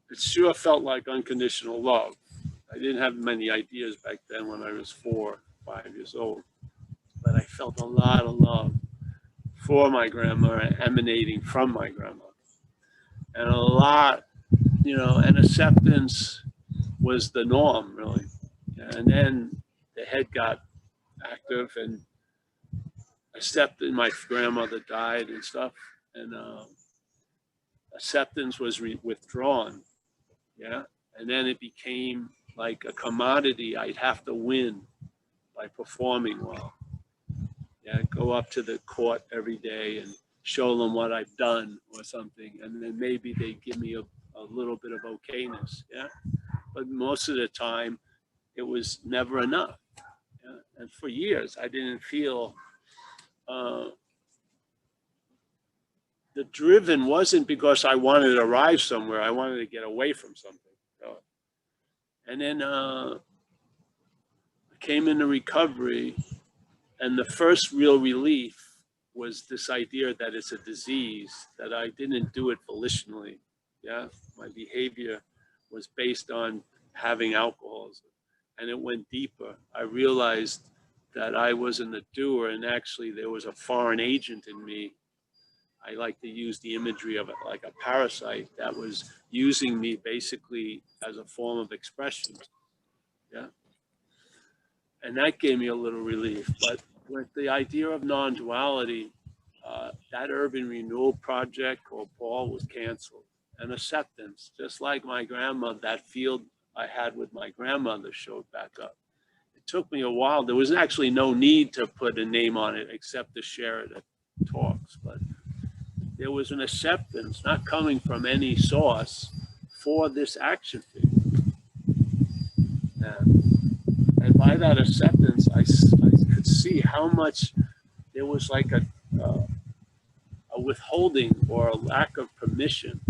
it sure felt like unconditional love. I didn't have many ideas back then when I was 4, 5 years old, but I felt a lot of love for my grandmother emanating from my grandmother. And a lot, and acceptance was the norm, really. And then the head got active and accepted. My grandmother died and stuff, and acceptance was withdrawn. Yeah. And then it became like a commodity I'd have to win by performing well. Yeah, go up to the court every day and show them what I've done or something. And then maybe they give me a little bit of okayness. Yeah. But most of the time, it was never enough. Yeah? And for years, I didn't feel the driven wasn't because I wanted to arrive somewhere. I wanted to get away from something. And then I came into recovery, and the first real relief was this idea that it's a disease, that I didn't do it volitionally. Yeah, my behavior was based on having alcoholism, and it went deeper. I realized that I wasn't a doer, and actually there was a foreign agent in me. I like to use the imagery of it like a parasite that was using me basically as a form of expression. Yeah. And that gave me a little relief. But with the idea of non-duality, that urban renewal project called Paul was canceled. And acceptance, just like my grandma, that field I had with my grandmother showed back up. It took me a while. There was actually no need to put a name on it except to share it at talks. But there was an acceptance not coming from any source for this action figure. And by that acceptance, I could see how much there was like a withholding or a lack of permission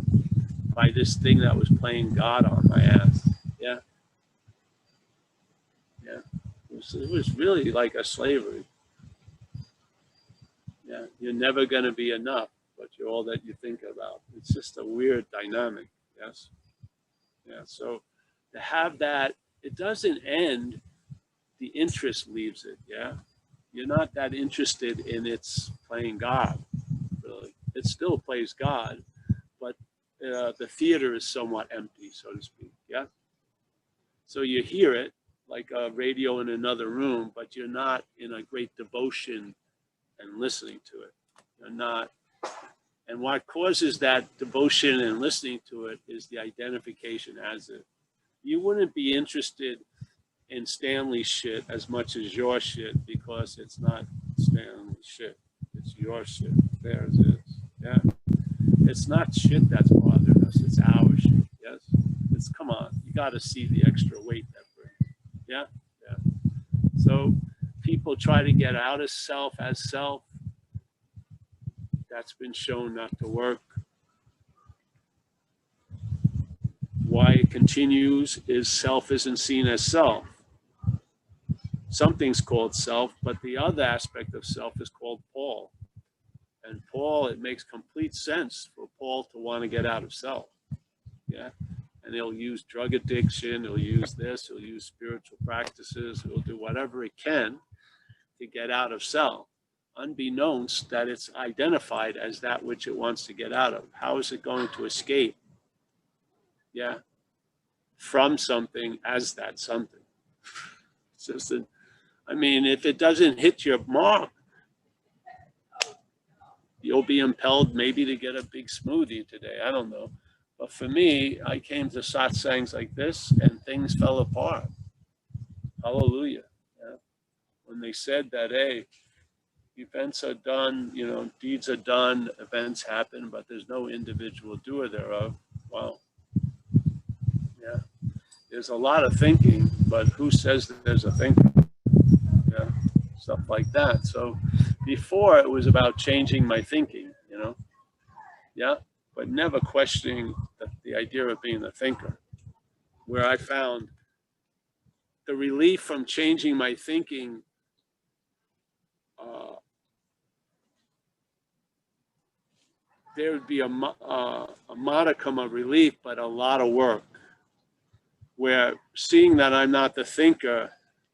by this thing that was playing God on my ass. Yeah. Yeah. It was really like a slavery. Yeah. You're never going to be enough, but you're all that you think about. It's just a weird dynamic. Yes. Yeah. So to have that, it doesn't end, the interest leaves it. Yeah. You're not that interested in its playing God, really. It still plays God, but the theater is somewhat empty, so to speak. Yeah. So you hear it like a radio in another room, but you're not in a great devotion and listening to it. You're not. And what causes that devotion and listening to it is the identification as it. You wouldn't be interested in Stanley's shit as much as your shit because it's not Stanley's shit. It's your shit. Theirs is. Yeah. It's not shit that's bothering us. It's our shit. Yes. It's, come on. You got to see the extra weight that brings. Yeah. Yeah. So people try to get out of self as self. That's been shown not to work. Why it continues is self isn't seen as self. Something's called self, but the other aspect of self is called Paul. And Paul, it makes complete sense for Paul to want to get out of self. Yeah. And he'll use drug addiction, he'll use this, he'll use spiritual practices, he'll do whatever he can to get out of self, unbeknownst that it's identified as that which it wants to get out of. How is it going to escape? Yeah. From something as that something. It's just a, I mean, if it doesn't hit your mark, you'll be impelled maybe to get a big smoothie today. I don't know. But for me, I came to satsangs like this and things fell apart. Hallelujah. Yeah. When they said that, hey, events are done, you know, deeds are done, events happen, but there's no individual doer thereof. Wow. Yeah. There's a lot of thinking, but who says that there's a thinker? Yeah. Stuff like that. So before it was about changing my thinking, you know? Yeah. But never questioning the idea of being a thinker, where I found the relief from changing my thinking there would be a modicum of relief, but a lot of work, where seeing that I'm not the thinker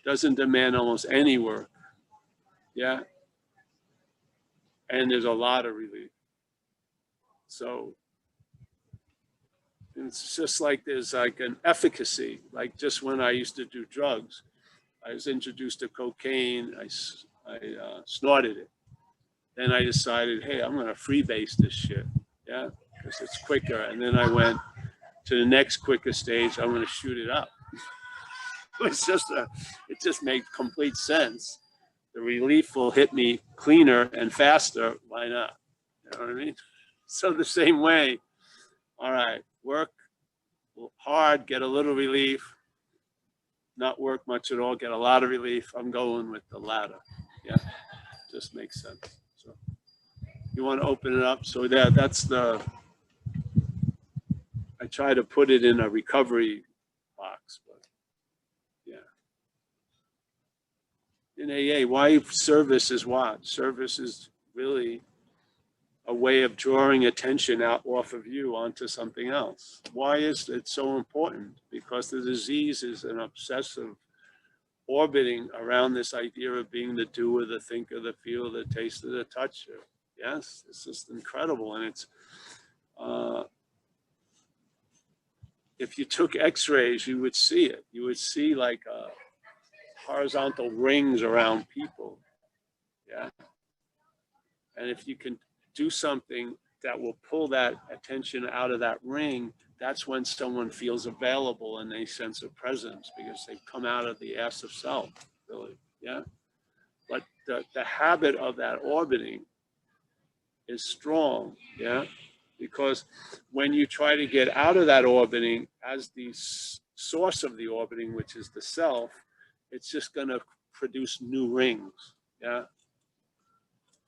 doesn't demand almost any work. Yeah. And there's a lot of relief. So it's just like there's like an efficacy, like just when I used to do drugs, I was introduced to cocaine, I snorted it. Then I decided, hey, I'm gonna freebase this shit, yeah, because it's quicker. And then I went to the next quicker stage, I'm gonna shoot it up. It just made complete sense. The relief will hit me cleaner and faster, why not? You know what I mean? So the same way, all right, work hard, get a little relief, not work much at all, get a lot of relief. I'm going with the latter. Yeah, just makes sense. So you want to open it up? So that's the, I try to put it in a recovery box, but yeah. In AA, why service is what? Service is really a way of drawing attention out off of you onto something else. Why is it so important? Because the disease is an obsessive orbiting around this idea of being the doer, the thinker, the feeler, the taster, the toucher. Yes, it's just incredible. And it's, if you took x-rays, you would see it. You would see like horizontal rings around people. Yeah. And if you can do something that will pull that attention out of that ring, that's when someone feels available and a sense of presence, because they've come out of the ass of self, really. Yeah. But the habit of that orbiting is strong. Yeah. Because when you try to get out of that orbiting as the source of the orbiting, which is the self, it's just going to produce new rings. Yeah.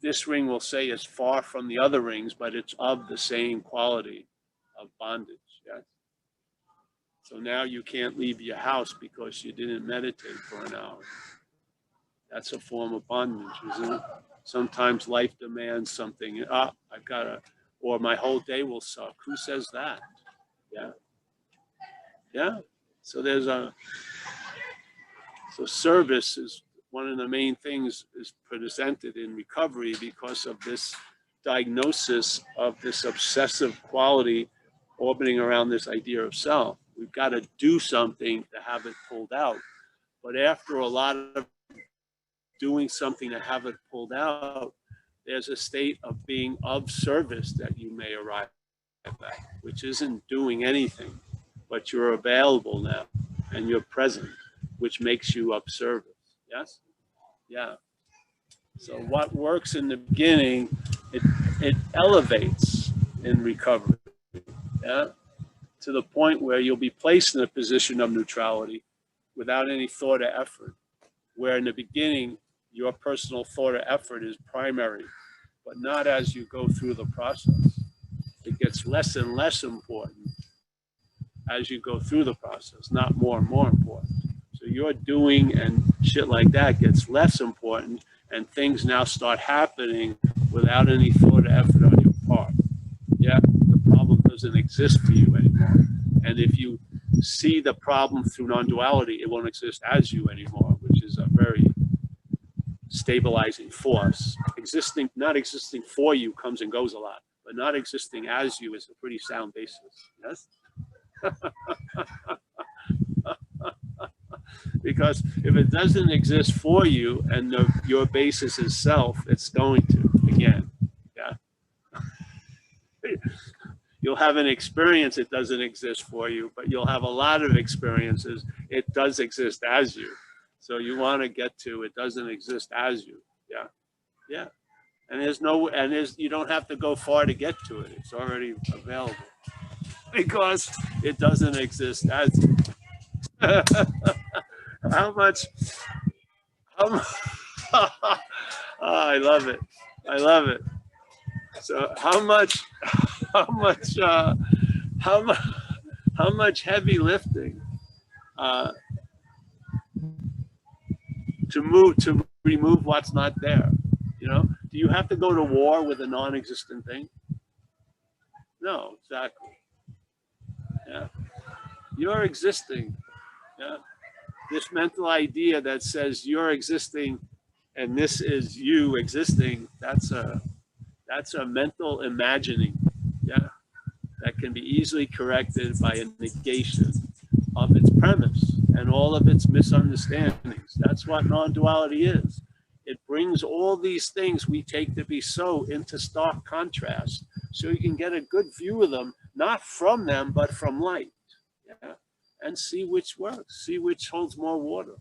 This ring will say is far from the other rings, but it's of the same quality of bondage. Yes. So now you can't leave your house because you didn't meditate for an hour. That's a form of bondage, isn't it? Sometimes life demands something. I've got to, or my whole day will suck. Who says that? Yeah. Yeah. So so service is one of the main things is presented in recovery because of this diagnosis of this obsessive quality orbiting around this idea of self. We've got to do something to have it pulled out. But after a lot of doing something to have it pulled out, there's a state of being of service that you may arrive at, which isn't doing anything, but you're available now and you're present, which makes you of service. Yes? Yeah. So what works in the beginning, it elevates in recovery. Yeah. To the point where you'll be placed in a position of neutrality without any thought or effort, where in the beginning, your personal thought or effort is primary, but not as you go through the process. It gets less and less important as you go through the process, not more and more important. So your doing and shit like that gets less important, and things now start happening without any thought or effort on your part. Yeah, the problem doesn't exist for you anymore. And if you see the problem through non-duality, it won't exist as you anymore, which is a very stabilizing force. Not existing for you comes and goes a lot, but not existing as you is a pretty sound basis. Yes? Because if it doesn't exist for you and your basis is self, it's going to, again. Yeah. You'll have an experience it doesn't exist for you, but you'll have a lot of experiences it does exist as you. So you want to get to it doesn't exist as you. Yeah. Yeah. And you don't have to go far to get to it. It's already available because it doesn't exist as you. Oh, I love it. I love it. So how much heavy lifting to remove what's not there? You know, do you have to go to war with a non-existent thing? No, exactly. Yeah, you're existing. Yeah, this mental idea that says you're existing and this is you existing, that's a mental imagining. Yeah, that can be easily corrected by a negation of its premise and all of its misunderstandings. That's what non-duality is. It brings all these things we take to be so into stark contrast, so you can get a good view of them, not from them, but from light. Yeah, and see which works, see which holds more water.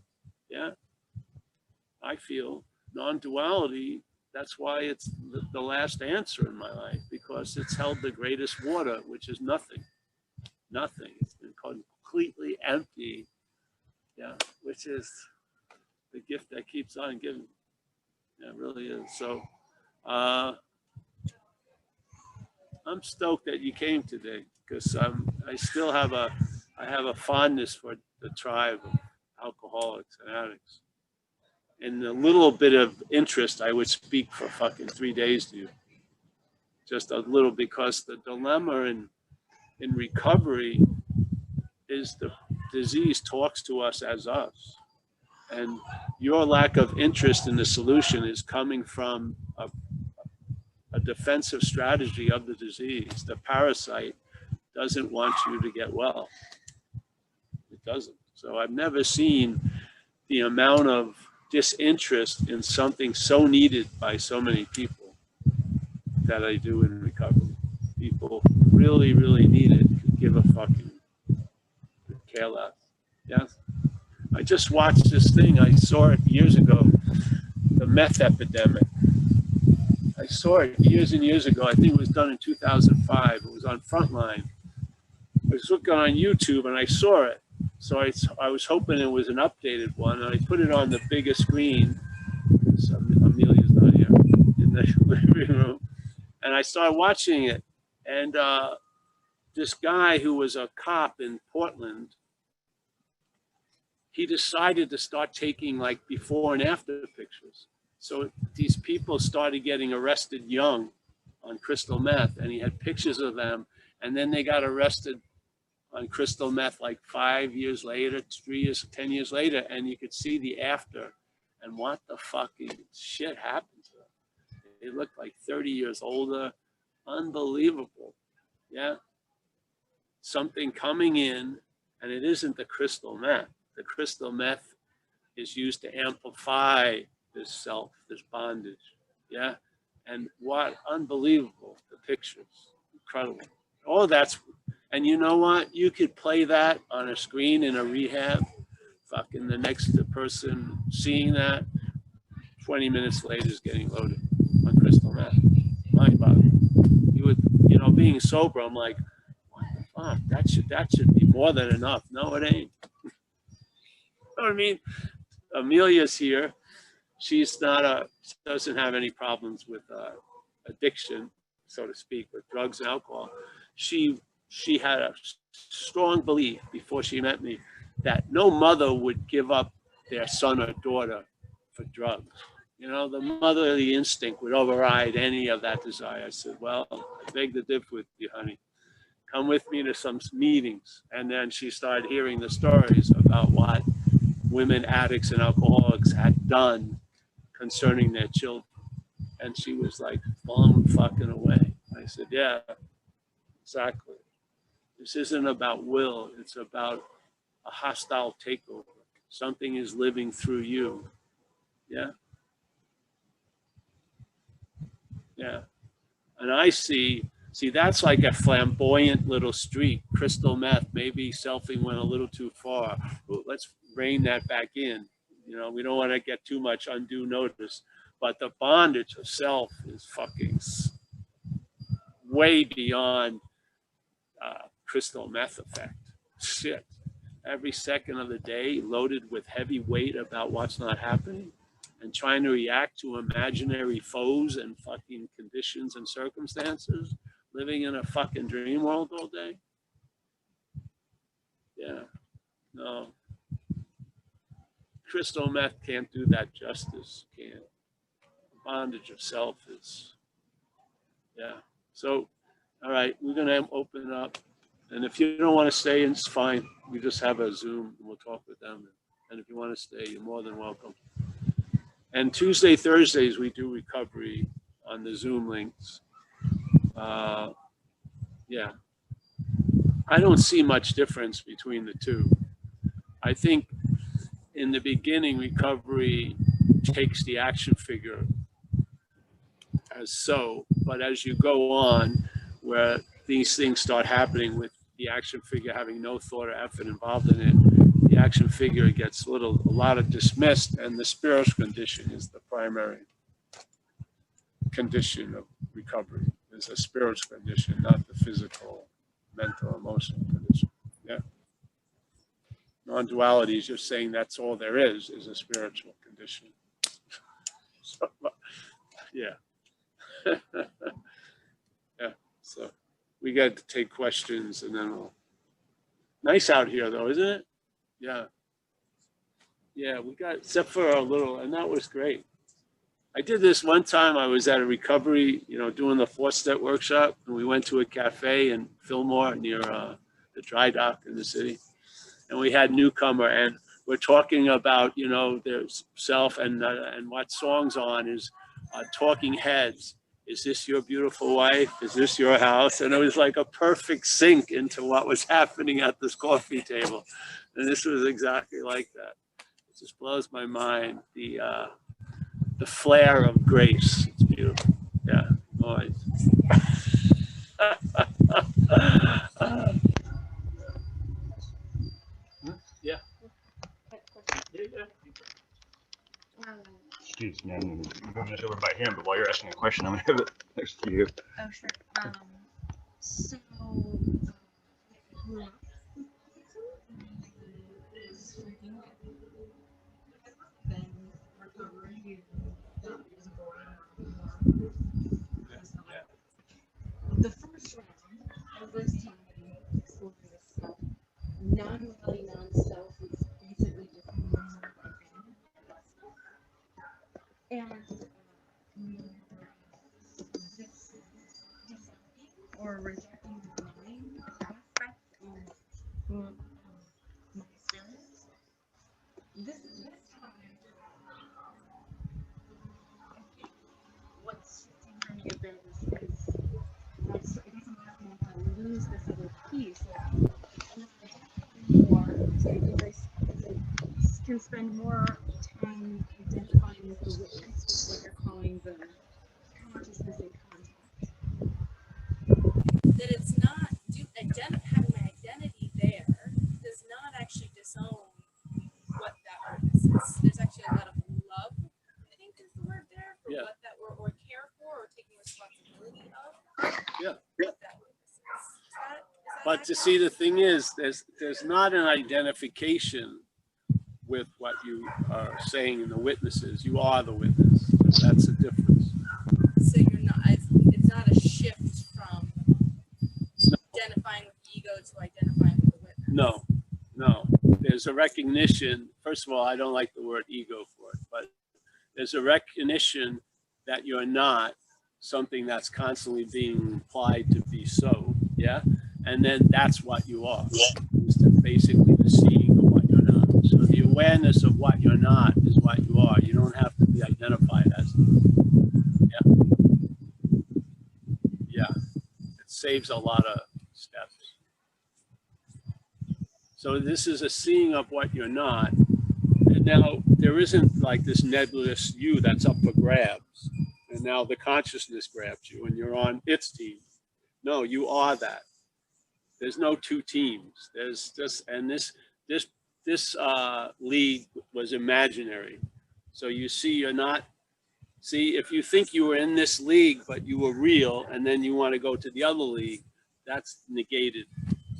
Yeah, I feel non-duality, that's why it's the last answer in my life, because it's held the greatest water, which is nothing. Nothing. It's been completely empty. Yeah, which is the gift that keeps on giving. Yeah, it really is. So I'm stoked that you came today, because I still have a fondness for the tribe of alcoholics and addicts. And a little bit of interest, I would speak for fucking 3 days to you. Just a little, because the dilemma in recovery is the disease talks to us as us. And your lack of interest in the solution is coming from a defensive strategy of the disease. The parasite doesn't want you to get well. It doesn't. So I've never seen the amount of disinterest in something so needed by so many people that I do in recovery. People really, really need it, could give a fucking care less. Yes. I just watched this thing. I saw it years ago, the meth epidemic. I saw it years and years ago. I think it was done in 2005. It was on Frontline. I was looking on YouTube and I saw it. So I was hoping it was an updated one. And I put it on the biggest screen. So Amelia's not here in the living room. And I started watching it. And this guy who was a cop in Portland, he decided to start taking like before and after pictures. So these people started getting arrested young on crystal meth, and he had pictures of them. And then they got arrested on crystal meth like 5 years later, 3 years, 10 years later, and you could see the after. And what the fucking shit happened to them? They looked like 30 years older. Unbelievable. Yeah. Something coming in, and it isn't the crystal meth. The crystal meth is used to amplify this self, this bondage. Yeah. And what unbelievable, the pictures, incredible. All that's, and you know what? You could play that on a screen in a rehab. Fucking the next person seeing that, 20 minutes later is getting loaded on crystal meth. Mind-boggling. You would, you know, being sober, I'm like, what the fuck? That should be more than enough. No, it ain't. You know what I mean? Amelia's here. She's not she doesn't have any problems with addiction, so to speak, with drugs and alcohol. She had a strong belief before she met me that no mother would give up their son or daughter for drugs. You know, the motherly instinct would override any of that desire. I said, well, I beg to differ with you, honey. Come with me to some meetings. And then she started hearing the stories about what women addicts and alcoholics had done concerning their children. And she was like blown fucking away. I said, yeah, exactly. This isn't about will. It's about a hostile takeover. Something is living through you. Yeah. Yeah. And I see, that's like a flamboyant little streak, crystal meth. Maybe selfing went a little too far. Well, let's rein that back in. You know, we don't want to get too much undue notice, but the bondage of self is fucking way beyond crystal meth effect. Shit. Every second of the day loaded with heavy weight about what's not happening and trying to react to imaginary foes and fucking conditions and circumstances, living in a fucking dream world all day. Yeah, no. Crystal meth can't do that justice, can't. The bondage of self is, yeah. So, all right, we're gonna open up. And if you don't want to stay, it's fine. We just have a Zoom and we'll talk with them. And if you want to stay, you're more than welcome. And Tuesday, Thursdays, we do recovery on the Zoom links. Yeah. I don't see much difference between the two. I think in the beginning, recovery takes the action figure as so, but as you go on, where these things start happening with the action figure having no thought or effort involved in it, the action figure gets a lot of dismissed, and the spiritual condition is the primary condition of recovery. It's a spiritual condition, not the physical, mental, emotional condition. Yeah. Non-duality is just saying that's all there is a spiritual condition. So, yeah. Yeah. So we got to take questions and then we'll. Nice out here though, isn't it? Yeah. Yeah, we got, except for a little, and that was great. I did this one time. I was at a recovery, doing the 4-step workshop, and we went to a cafe in Fillmore near the dry dock in the city. And we had newcomer, and we're talking about, their self, and what song's on is Talking Heads. Is this your beautiful wife? Is this your house? And it was like a perfect sync into what was happening at this coffee table. And this was exactly like that. just blows my mind. The flare of grace. It's beautiful. Yeah. Always. Yeah. Excuse me, I'm moving this over by him, but while you're asking a question, I'm going to have it next to you. Oh, sure. So, then recovery, the first round, the first time exploring this stuff, non-reality, non-self is basically just and or rejecting the mind aspect of my experience. This time, what's shifting for me a bit is it doesn't happen if I lose this other piece. And more, so I can spend more time identifying with the witness, what you're calling the consciousness in contact. That it's not having my identity there does not actually disown what that witness is. There's actually a lot of love, I think is the word there, for what that or care for or taking responsibility of. Yeah. What that witness is. Is that But to see, the thing is, there's not an identification with what you are saying in the witnesses. You are the witness. That's the difference. So you're not. It's not a shift from identifying with the ego to identifying with the witness. No. There's a recognition. First of all, I don't like the word ego for it, but there's a recognition that you're not something that's constantly being implied to be so. Yeah. And then that's what you are. It's basically the seeing of what you're not. So the awareness of what you're not is what you are. You don't have to be identified as it. Yeah. It saves a lot of steps. So this is a seeing of what you're not. And now there isn't like this nebulous you that's up for grabs. And now the consciousness grabs you and you're on its team. No, you are that. There's no two teams. There's just, and this league was imaginary. So you see, you're not, see, if you think you were in this league, but you were real, and then you want to go to the other league, that's negated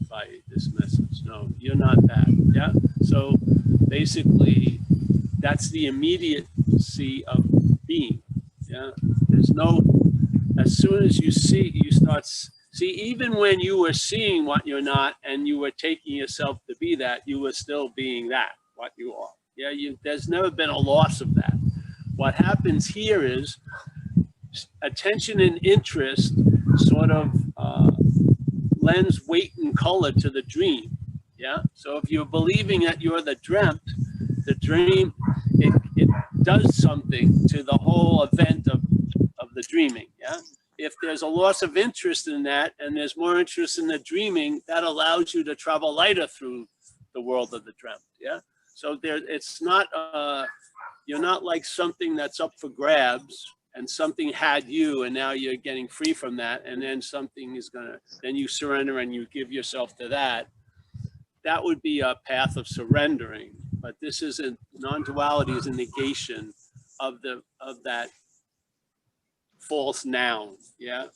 by this message. No, you're not that. Yeah. So basically, that's the immediacy of being. Yeah. There's no, as soon as you see, you start, see, even when you were seeing what you're not and you were taking yourself to be that, you were still being that, what you are. Yeah, there's never been a loss of that. What happens here is attention and interest sort of lends weight and color to the dream. Yeah, so if you're believing that you're the dreamt, the dream, it does something to the whole event of the dreaming. Yeah. If there's a loss of interest in that and there's more interest in the dreaming, that allows you to travel lighter through the world of the dreamt. Yeah. So there, it's not, you're not like something that's up for grabs and something had you and now you're getting free from that. And then something is gonna, then you surrender and you give yourself to that. That would be a path of surrendering. But this isn't, non-duality is a negation of that false noun. Yeah.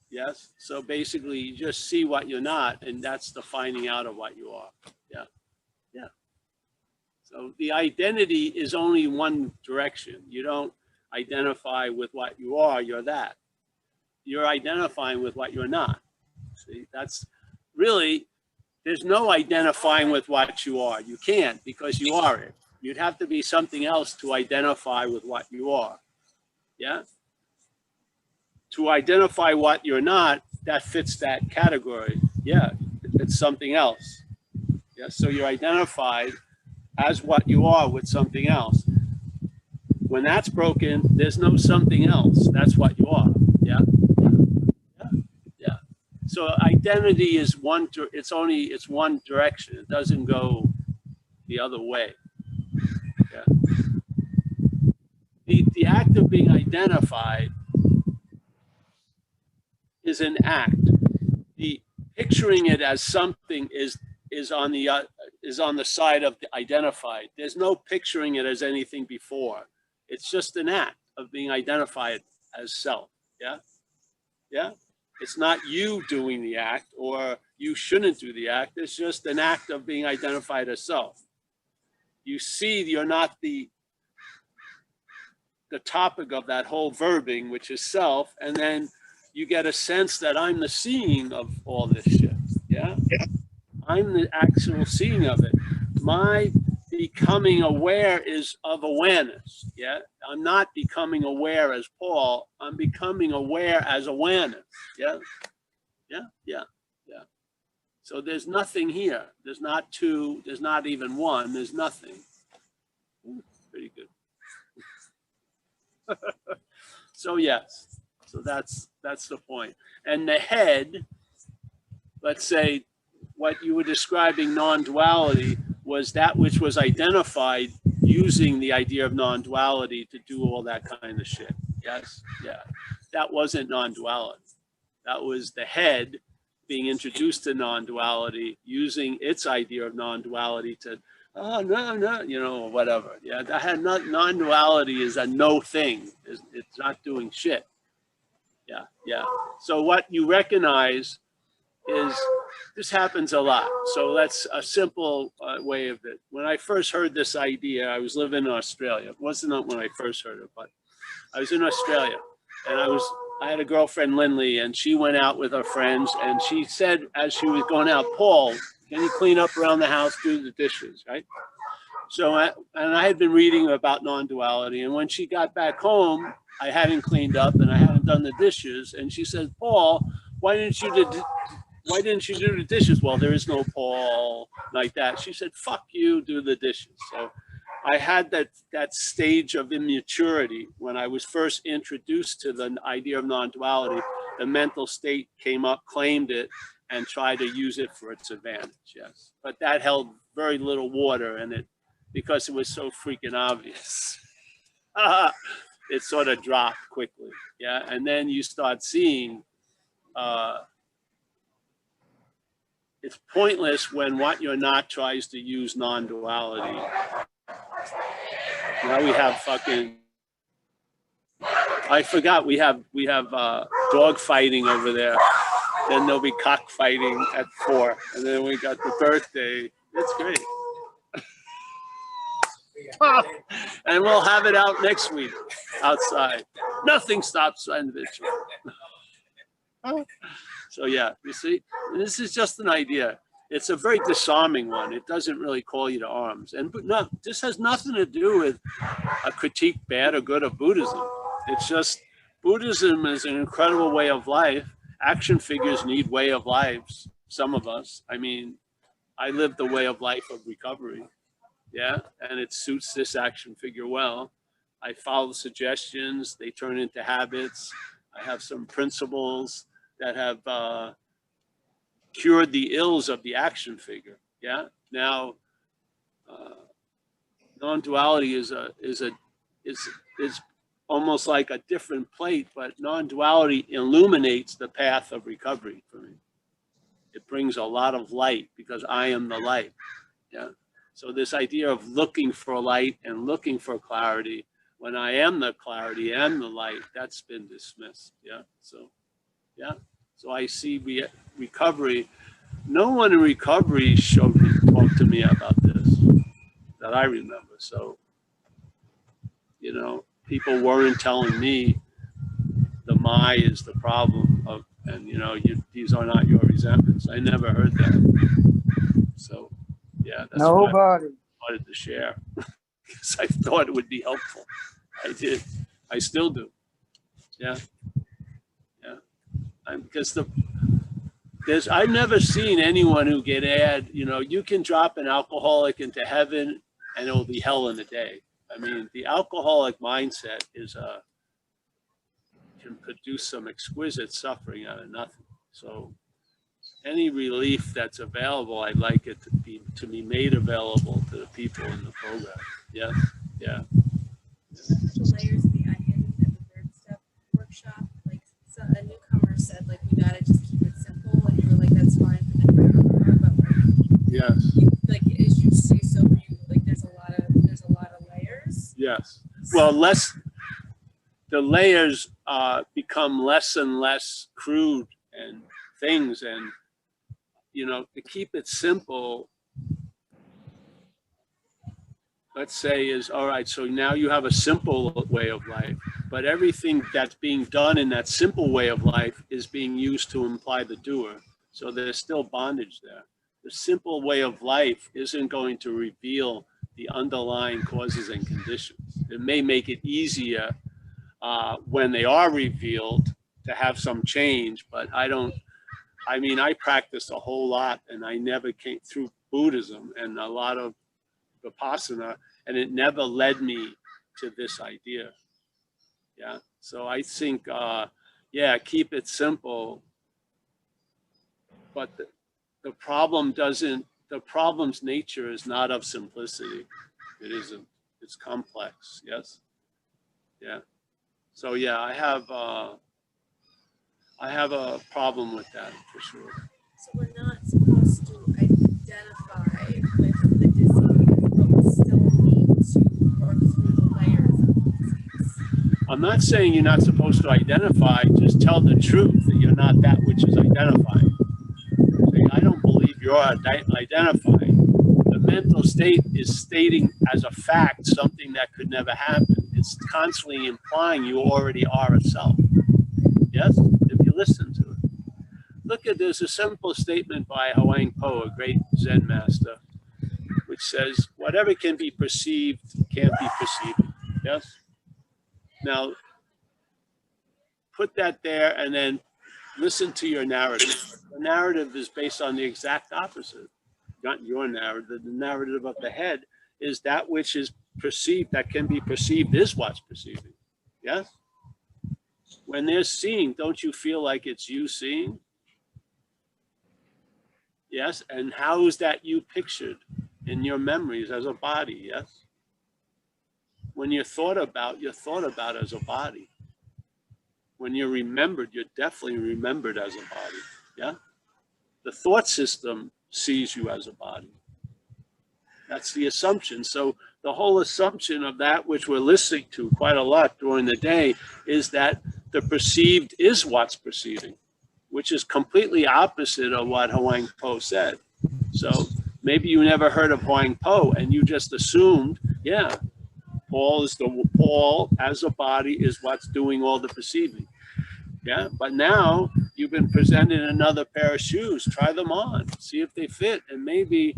Yes. So basically you just see what you're not, and that's the finding out of what you are. Yeah. Yeah. So the identity is only one direction. You don't identify with what you are, you're that. You're identifying with what you're not. See, that's really, there's no identifying with what you are. You can't, because you are it. You'd have to be something else to identify with what you are. Yeah. To identify what you're not, that fits that category. Yeah, it's something else. Yeah, so you're identified as what you are with something else. When that's broken, there's no something else. That's what you are. Yeah. Yeah. Yeah. So identity is one, it's one direction. It doesn't go the other way. Yeah. The act of being identified is an act. The picturing it as something is on the side of the identified. There's no picturing it as anything before. It's just an act of being identified as self. Yeah, yeah. It's not you doing the act, or you shouldn't do the act. It's just an act of being identified as self. You see, you're not the topic of that whole verbing, which is self, and then you get a sense that I'm the seeing of all this shit. Yeah, I'm the actual seeing of it. My becoming aware is of awareness. Yeah, I'm not becoming aware as Paul. I'm becoming aware as awareness. Yeah, yeah, yeah, yeah. So there's nothing here. There's not two. There's not even one. There's nothing. Ooh, pretty good. So yes, so that's the point. And the head, let's say, what you were describing, non-duality, was that which was identified using the idea of non-duality to do all that kind of shit. Yes, yeah, that wasn't non-duality. That was the head being introduced to non-duality, using its idea of non-duality to, oh, no, you know, whatever. Yeah, that had non-duality is a no thing. It's not doing shit. Yeah, yeah. So what you recognize is, this happens a lot. So that's a simple way of it. When I first heard this idea, I was living in Australia. It wasn't when I first heard it, but I was in Australia, and I had a girlfriend, Lindley, and she went out with her friends, and she said, as she was going out, Paul, can you clean up around the house, do the dishes, right? So, and I had been reading about non-duality, and when she got back home, I hadn't cleaned up and I hadn't done the dishes, and she said, Paul, why didn't you do the dishes? Well, there is no Paul like that. She said, fuck you, do the dishes. So I had that stage of immaturity when I was first introduced to the idea of non-duality. The mental state came up, claimed it, and tried to use it for its advantage. Yes, but that held very little water in it because it was so freaking obvious. It sort of dropped quickly. Yeah, and then you start seeing it's pointless when what you're not tries to use non-duality. Now we have fucking, I forgot, we have dog fighting over there. Then there'll be cockfighting at 4. And then we got the birthday. It's great. And we'll have it out next week outside. Nothing stops individual. So yeah, you see, this is just an idea. It's a very disarming one. It doesn't really call you to arms. But no, this has nothing to do with a critique, bad or good, of Buddhism. It's just, Buddhism is an incredible way of life. Action figures need way of lives, some of us. I mean, I live the way of life of recovery. Yeah, and it suits this action figure well. I follow the suggestions, they turn into habits. I have some principles that have cured the ills of the action figure. Yeah. Now, non-duality is almost like a different plate, but non-duality illuminates the path of recovery for me. It brings a lot of light because I am the light. Yeah. So this idea of looking for light and looking for clarity, when I am the clarity and the light, that's been dismissed. Yeah. So, yeah. So I see recovery. No one in recovery talked to me about this that I remember. So, you know, people weren't telling me the my is the problem of, and you know, these are not your resentments. I never heard that. So, yeah, that's what I wanted to share because I thought it would be helpful. I did. I still do. Yeah. Yeah. Because I've never seen anyone who you know, you can drop an alcoholic into heaven and it will be hell in a day. I mean, the alcoholic mindset can produce some exquisite suffering out of nothing. So any relief that's available, I'd like it to be made available to the people in the program. Yeah. Yeah. The layers of the onion at the third step workshop, like so a newcomer said, like we gotta just keep it simple, and you were like, that's fine for the newcomer, but like, Yes. like as you see, so you like there's a lot of layers. Yes. Well, the layers become less and less crude and things, and to keep it simple, let's say, is all right. So now you have a simple way of life, but everything that's being done in that simple way of life is being used to imply the doer. So there's still bondage there. The simple way of life isn't going to reveal the underlying causes and conditions. It may make it easier when they are revealed to have some change, but I practiced a whole lot, and I never came through Buddhism and a lot of Vipassana, and it never led me to this idea. Yeah. So I think, keep it simple, but the problem's nature is not of simplicity. It isn't. It's complex. Yes. Yeah. So yeah, I have a problem with that for sure. So we're not supposed to identify with the disease, but we still need to work through the layers of the disease. I'm not saying you're not supposed to identify, just tell the truth that you're not that which is identifying. I don't believe you're identifying. The mental state is stating as a fact something that could never happen. It's constantly implying you already are a self. Yes, if you listen to it. There's a simple statement by Huang Po, a great Zen master, which says, whatever can be perceived can't be perceived. Yes? Now, put that there and then listen to your narrative. The narrative is based on the exact opposite. Not your narrative. The narrative of the head is that which is perceived, that can be perceived is what's perceiving. Yes? When they're seeing, don't you feel like it's you seeing? Yes? And how is that you pictured in your memories as a body? Yes? When you're thought about as a body. When you're remembered, you're definitely remembered as a body. Yeah? The thought system sees you as a body. That's the assumption. So the whole assumption of that which we're listening to quite a lot during the day is that the perceived is what's perceiving, which is completely opposite of what Huang Po said. So maybe you never heard of Huang Po and you just assumed, yeah, Paul as a body is what's doing all the perceiving. Yeah, but now you've been presented another pair of shoes. Try them on, see if they fit, and maybe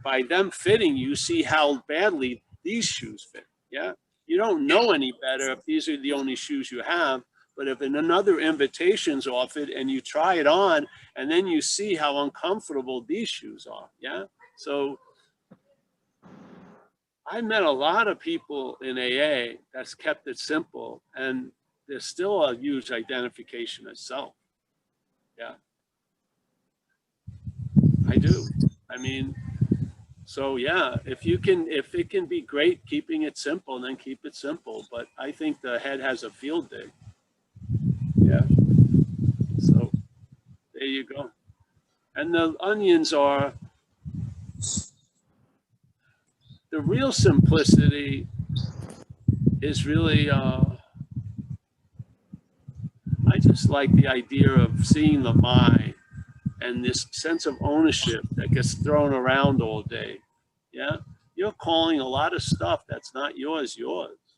by them fitting, you see how badly these shoes fit. Yeah, you don't know any better if these are the only shoes you have. But if another invitation's offered and you try it on, and then you see how uncomfortable these shoes are. Yeah, so I met a lot of people in AA that's kept it simple, and there's still a huge identification of self. Yeah, I do. So yeah, if it can be great keeping it simple, then keep it simple. But I think the head has a field day. Yeah. So there you go. And the onions are the real simplicity is really, I just like the idea of seeing the mind and this sense of ownership that gets thrown around all day. Yeah. You're calling a lot of stuff that's not yours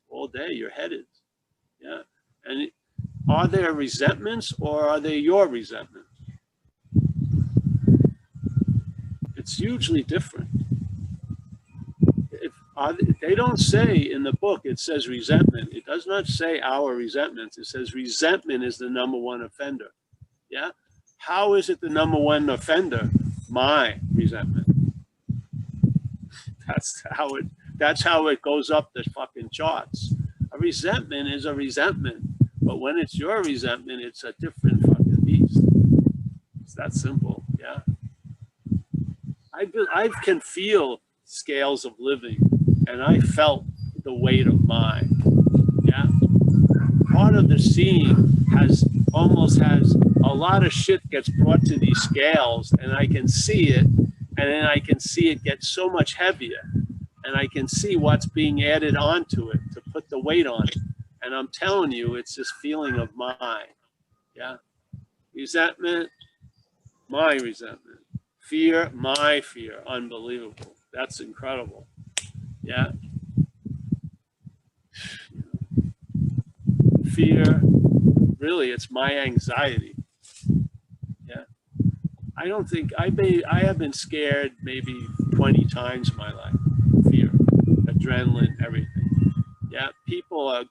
all day. You're headed. Yeah. And are there resentments or are they your resentments? It's hugely different. They don't say in the book, it says resentment. It does not say our resentments. It says resentment is the number one offender. Yeah. How is it the number one offender? My resentment. That's how it goes up the fucking charts. A resentment is a resentment, but when it's your resentment, it's a different fucking beast. It's that simple. Yeah. I can feel scales of living, and I felt the weight of mind. Yeah. Part of the seeing almost has a lot of shit gets brought to these scales, and I can see it, and then I can see it get so much heavier, and I can see what's being added onto it to put the weight on it. And I'm telling you, it's this feeling of mine. Yeah. Resentment, my resentment. Fear, my fear. Unbelievable. That's incredible. Yeah. Fear, really, it's my anxiety. Yeah. I don't think, I have been scared maybe 20 times in my life. Fear, adrenaline, everything. Yeah. People are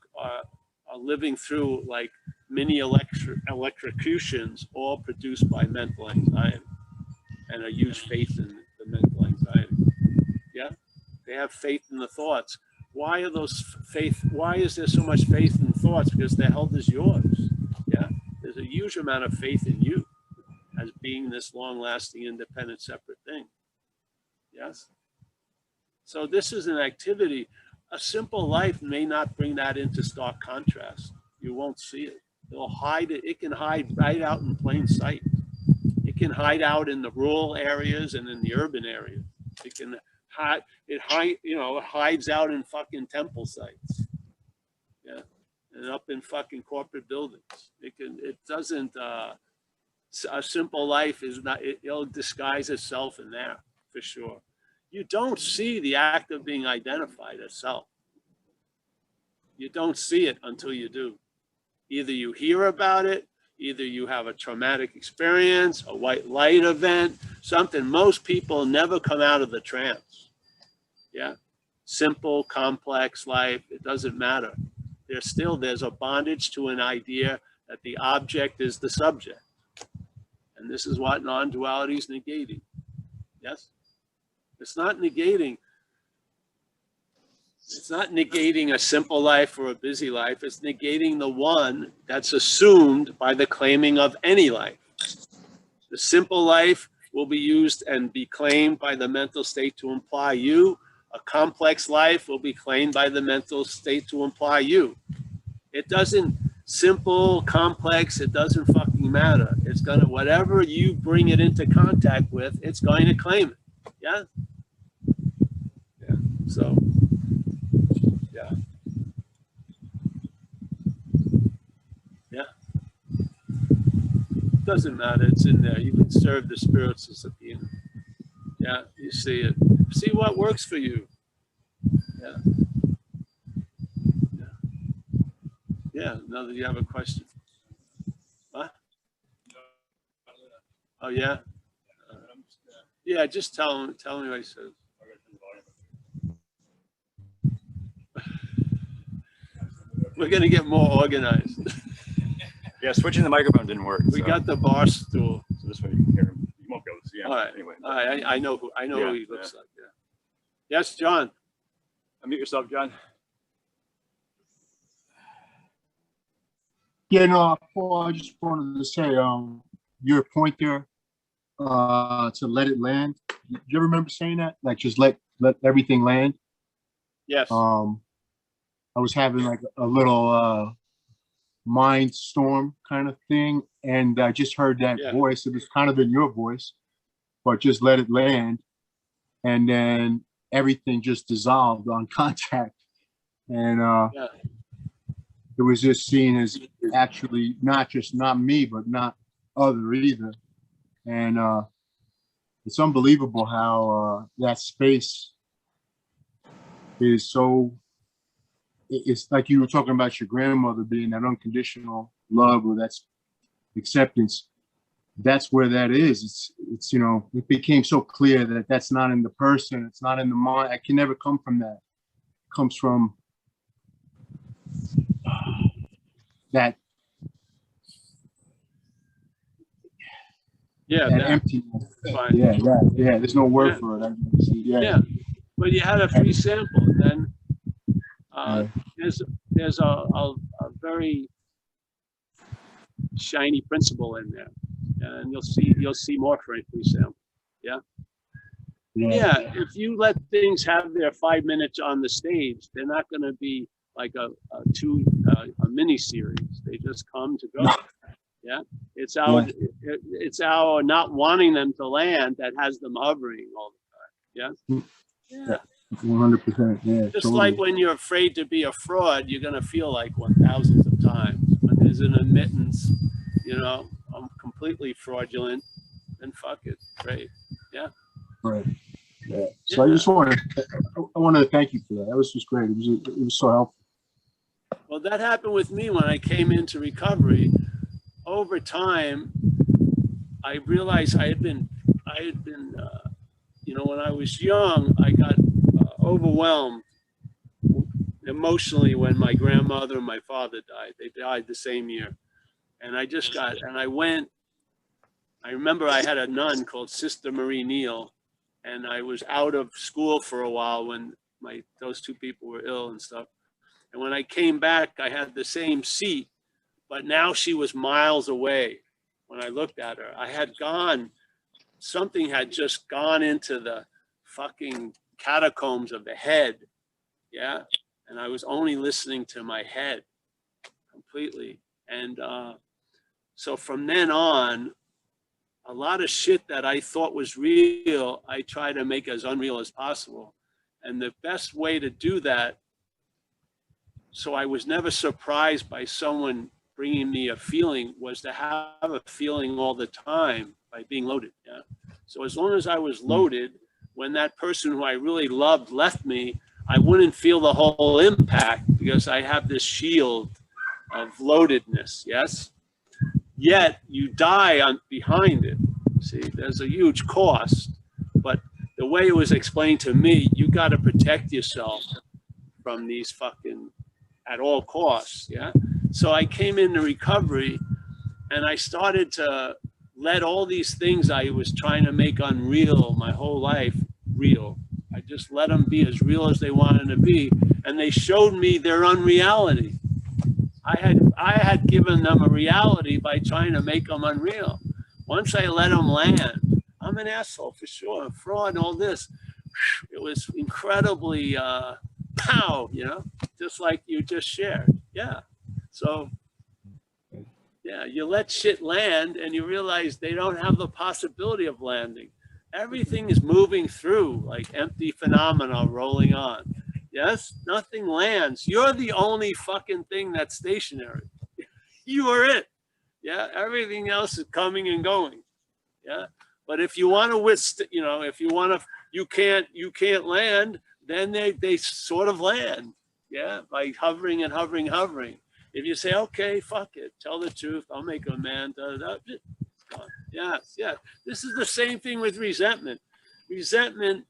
living through like mini electrocutions, all produced by mental anxiety, and a huge faith in the mental anxiety. Yeah. They have faith in the thoughts. Why are those faith? Why is there so much faith in thoughts? Because the health is yours. Yeah. There's a huge amount of faith in you as being this long-lasting, independent, separate thing. Yes. So this is an activity. A simple life may not bring that into stark contrast. You won't see it. It'll hide it. It can hide right out in plain sight. It can hide out in the rural areas and in the urban areas. It can hide. It hides out in fucking temple sites. Yeah, and up in fucking corporate buildings. It doesn't. A simple life is not. It'll disguise itself in there for sure. You don't see the act of being identified as self. You don't see it until you do. Either you hear about it, either you have a traumatic experience, a white light event, something. Most people never come out of the trance. Yeah. Simple, complex life, it doesn't matter. There's a bondage to an idea that the object is the subject. And this is what non-duality is negating. Yes? It's not negating a simple life or a busy life. It's negating the one that's assumed by the claiming of any life. The simple life will be used and be claimed by the mental state to imply you. A complex life will be claimed by the mental state to imply you. It doesn't, simple, complex, it doesn't fucking matter. It's gonna, whatever you bring it into contact with, it's going to claim it. Yeah? Yeah, so, yeah. Yeah. Doesn't matter, it's in there. You can serve the spirits as a being. Yeah, you see it. See what works for you. Yeah. Yeah. Yeah, now that you have a question. What? Oh, yeah? Yeah, just tell me what he says. We're going to get more organized. Yeah, switching the microphone didn't work. We got the bar stool. So this way you can hear him. You won't be able to see him. All right. Anyway. All right. I know who he looks like. Yeah. Yes, John. Unmute yourself, John. Yeah, no, Paul, I just wanted to say, your point there, to let it land. Do you ever remember saying that? Like, just let everything land? Yes. I was having like a little mind storm kind of thing, and I just heard that voice. It was kind of in your voice, but just let it land, and then everything just dissolved on contact, and it was just seen as actually not me, but not other either, and it's unbelievable how that space is so. It's like you were talking about your grandmother being that unconditional love or that's acceptance. That's where that is. It's it became so clear that that's not in the person. It's not in the mind. I can never come from that. It comes from that. Yeah. That emptiness. Fine. Yeah. There's no word for it. Yeah. But you had a free sample, and there's a very shiny principle in there, and you'll see more free sample. Yeah. Yeah, if you let things have their 5 minutes on the stage, they're not going to be like a mini series. They just come to go. Yeah, it's our not wanting them to land that has them hovering all the time. Yeah, yeah. 100%. Yeah. Just like when you're afraid to be a fraud, you're going to feel like one thousands of times. When there's an admittance, you know, I'm completely fraudulent, then fuck it, great. Yeah. Right. Yeah. So I just wanted to thank you for that. That was just great. It was so helpful. Well, that happened with me when I came into recovery. Over time, I realized I had been, you know, when I was young, I got overwhelmed emotionally when my grandmother and my father died. They died the same year. And I just got, and I remember I had a nun called Sister Marie Neal, and I was out of school for a while when those two people were ill and stuff. And when I came back, I had the same seat, but now she was miles away. When I looked at her, something had just gone into the fucking catacombs of the head. Yeah. And I was only listening to my head completely. And so from then on, a lot of shit that I thought was real, I try to make as unreal as possible. And the best way to do that, so I was never surprised by someone bringing me a feeling, was to have a feeling all the time by being loaded. Yeah. So as long as I was loaded, when that person who I really loved left me, I wouldn't feel the whole impact because I have this shield of loadedness. Yes. Yet you die behind it. See, there's a huge cost, but the way it was explained to me, you got to protect yourself from these fucking at all costs. Yeah. So I came into recovery and I started to let all these things I was trying to make unreal my whole life real. I just let them be as real as they wanted to be. And they showed me their unreality. I had given them a reality by trying to make them unreal. Once I let them land, I'm an asshole for sure, fraud and all this. It was incredibly pow, you know, just like you just shared. Yeah. So, yeah, you let shit land and you realize they don't have the possibility of landing. Everything is moving through like empty phenomena rolling on. Yes, nothing lands. You're the only fucking thing that's stationary. You are it. Yeah, everything else is coming and going. Yeah, but if you want to you know, if you want to, you can't land. Then they sort of land. Yeah, by hovering and hovering, hovering. If you say, okay, fuck it, tell the truth, I'll make a man. Yes, yeah. This is the same thing with resentment. Resentment.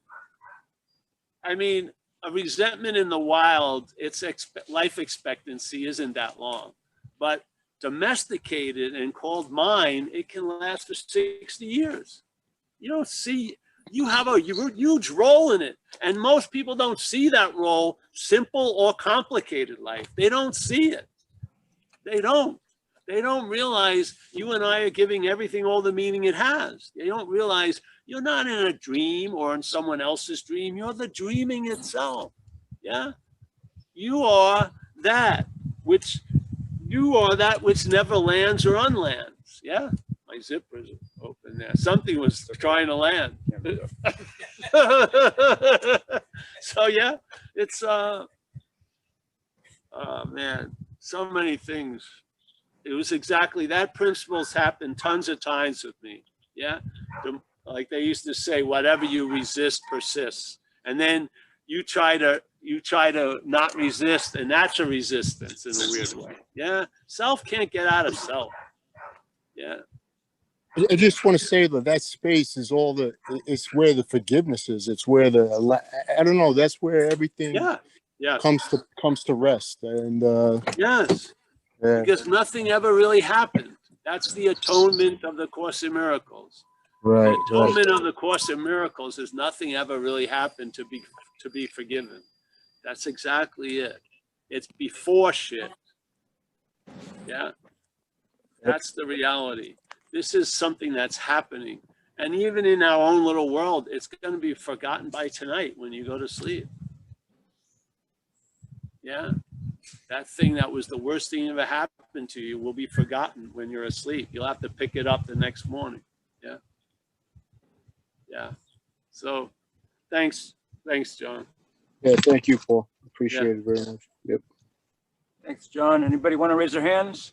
I mean, a resentment in the wild, its life expectancy isn't that long, but domesticated and called mine, it can last for 60 years. You don't see, you have a huge role in it. And most people don't see that role, simple or complicated life. They don't see it. They don't realize you and I are giving everything all the meaning it has. They don't realize you're not in a dream or in someone else's dream. You're the dreaming itself. Yeah. You are that which never lands or unlands. Yeah. My zipper's open there. Something was trying to land. So yeah, it's oh man, so many things. It was exactly that. Principles happened tons of times with me. Yeah. Like they used to say, whatever you resist persists. And then you try to not resist, and that's a resistance in a weird way. Yeah. Self can't get out of self. Yeah. I just want to say that space is it's where the forgiveness is. It's where I don't know, that's where everything comes to rest. And yes. Yeah. Because nothing ever really happened. That's the atonement of the Course in Miracles. Right. The atonement of the Course in Miracles is nothing ever really happened to be forgiven. That's exactly it. It's before shit. Yeah. That's the reality. This is something that's happening. And even in our own little world, it's going to be forgotten by tonight when you go to sleep. Yeah. That thing that was the worst thing that ever happened to you will be forgotten when you're asleep. You'll have to pick it up the next morning. Yeah. Yeah. So thanks, John. Yeah, thank you, Paul. Appreciate it very much. Yep. Thanks, John. Anybody want to raise their hands?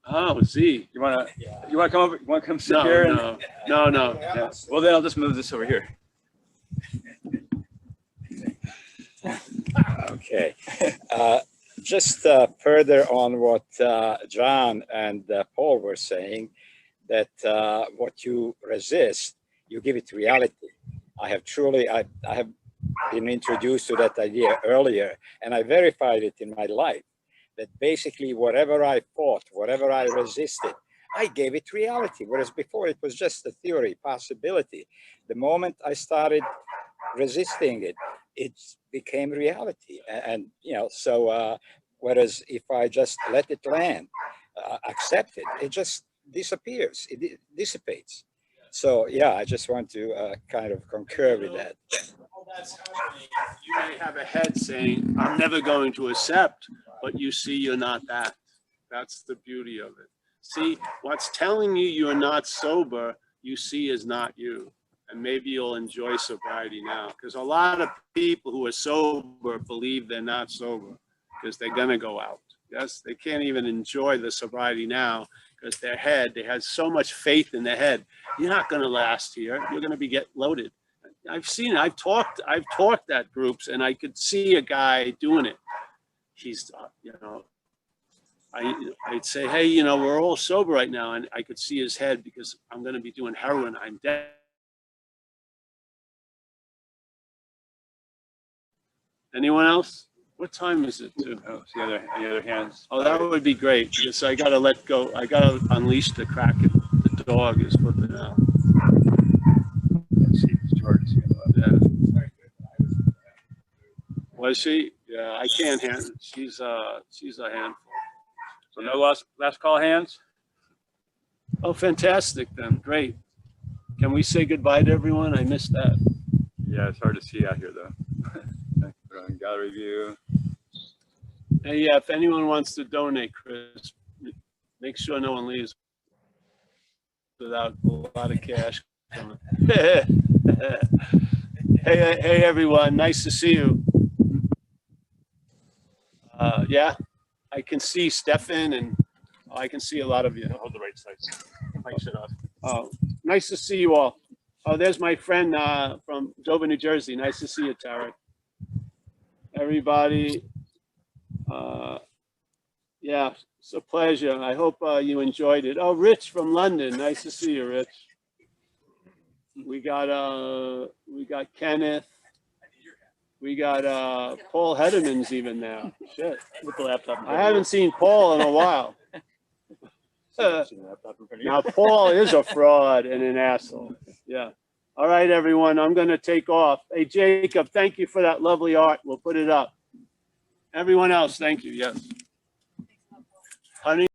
Oh, Z. You want to come over? You want to come sit No, here? no. Yeah. Well, then I'll just move this over here. Okay. Just further on what John and Paul were saying, that what you resist, you give it reality. I have been introduced to that idea earlier, and I verified it in my life, that basically whatever I fought, whatever I resisted, I gave it reality, whereas before it was just a theory, possibility. The moment I started resisting it, it became reality. And so whereas if I just let it land, accept it, it just disappears, it dissipates. So yeah, I just want to kind of concur with that. You may have a head saying, I'm never going to accept, but you see you're not that. That's the beauty of it. See, what's telling you you're not sober, you see is not you. And maybe you'll enjoy sobriety now, because a lot of people who are sober believe they're not sober because they're going to go out. Yes, they can't even enjoy the sobriety now because they had so much faith in their head. You're not going to last here. You're going to get loaded. I've seen it. I've talked at groups, and I could see a guy doing it. He's, I'd say, hey, we're all sober right now, and I could see his head because I'm going to be doing heroin. I'm dead. Anyone else? What time is it too? Oh, see any other hands? Oh, that would be great, because I gotta let go. I gotta unleash the Kraken. The dog is flipping out. Let's see, it's too hard to see. Yeah. Was she? Yeah, I can't handle. She's a handful. So no last call hands? Oh, fantastic then. Great. Can we say goodbye to everyone? I missed that. Yeah, it's hard to see out here though. Put on gallery view. Hey, yeah, if anyone wants to donate, Chris, make sure no one leaves without a lot of cash. Hey, everyone. Nice to see you. Yeah, I can see Stefan, and I can see a lot of you. Hold the right side. Mic shut off. Oh, nice to see you all. Oh, there's my friend from Dover, New Jersey. Nice to see you, Tarek. Everybody, yeah, it's a pleasure. I hope you enjoyed it. Oh, Rich from London. Nice to see you, Rich. We got Kenneth. We got Paul Hedderman's even now. Shit. With the laptop. I haven't seen Paul in a while. Now, Paul is a fraud and an asshole. Yeah. All right, everyone. I'm going to take off. Hey, Jacob, thank you for that lovely art. We'll put it up. Everyone else, thank you. Yes. Honey.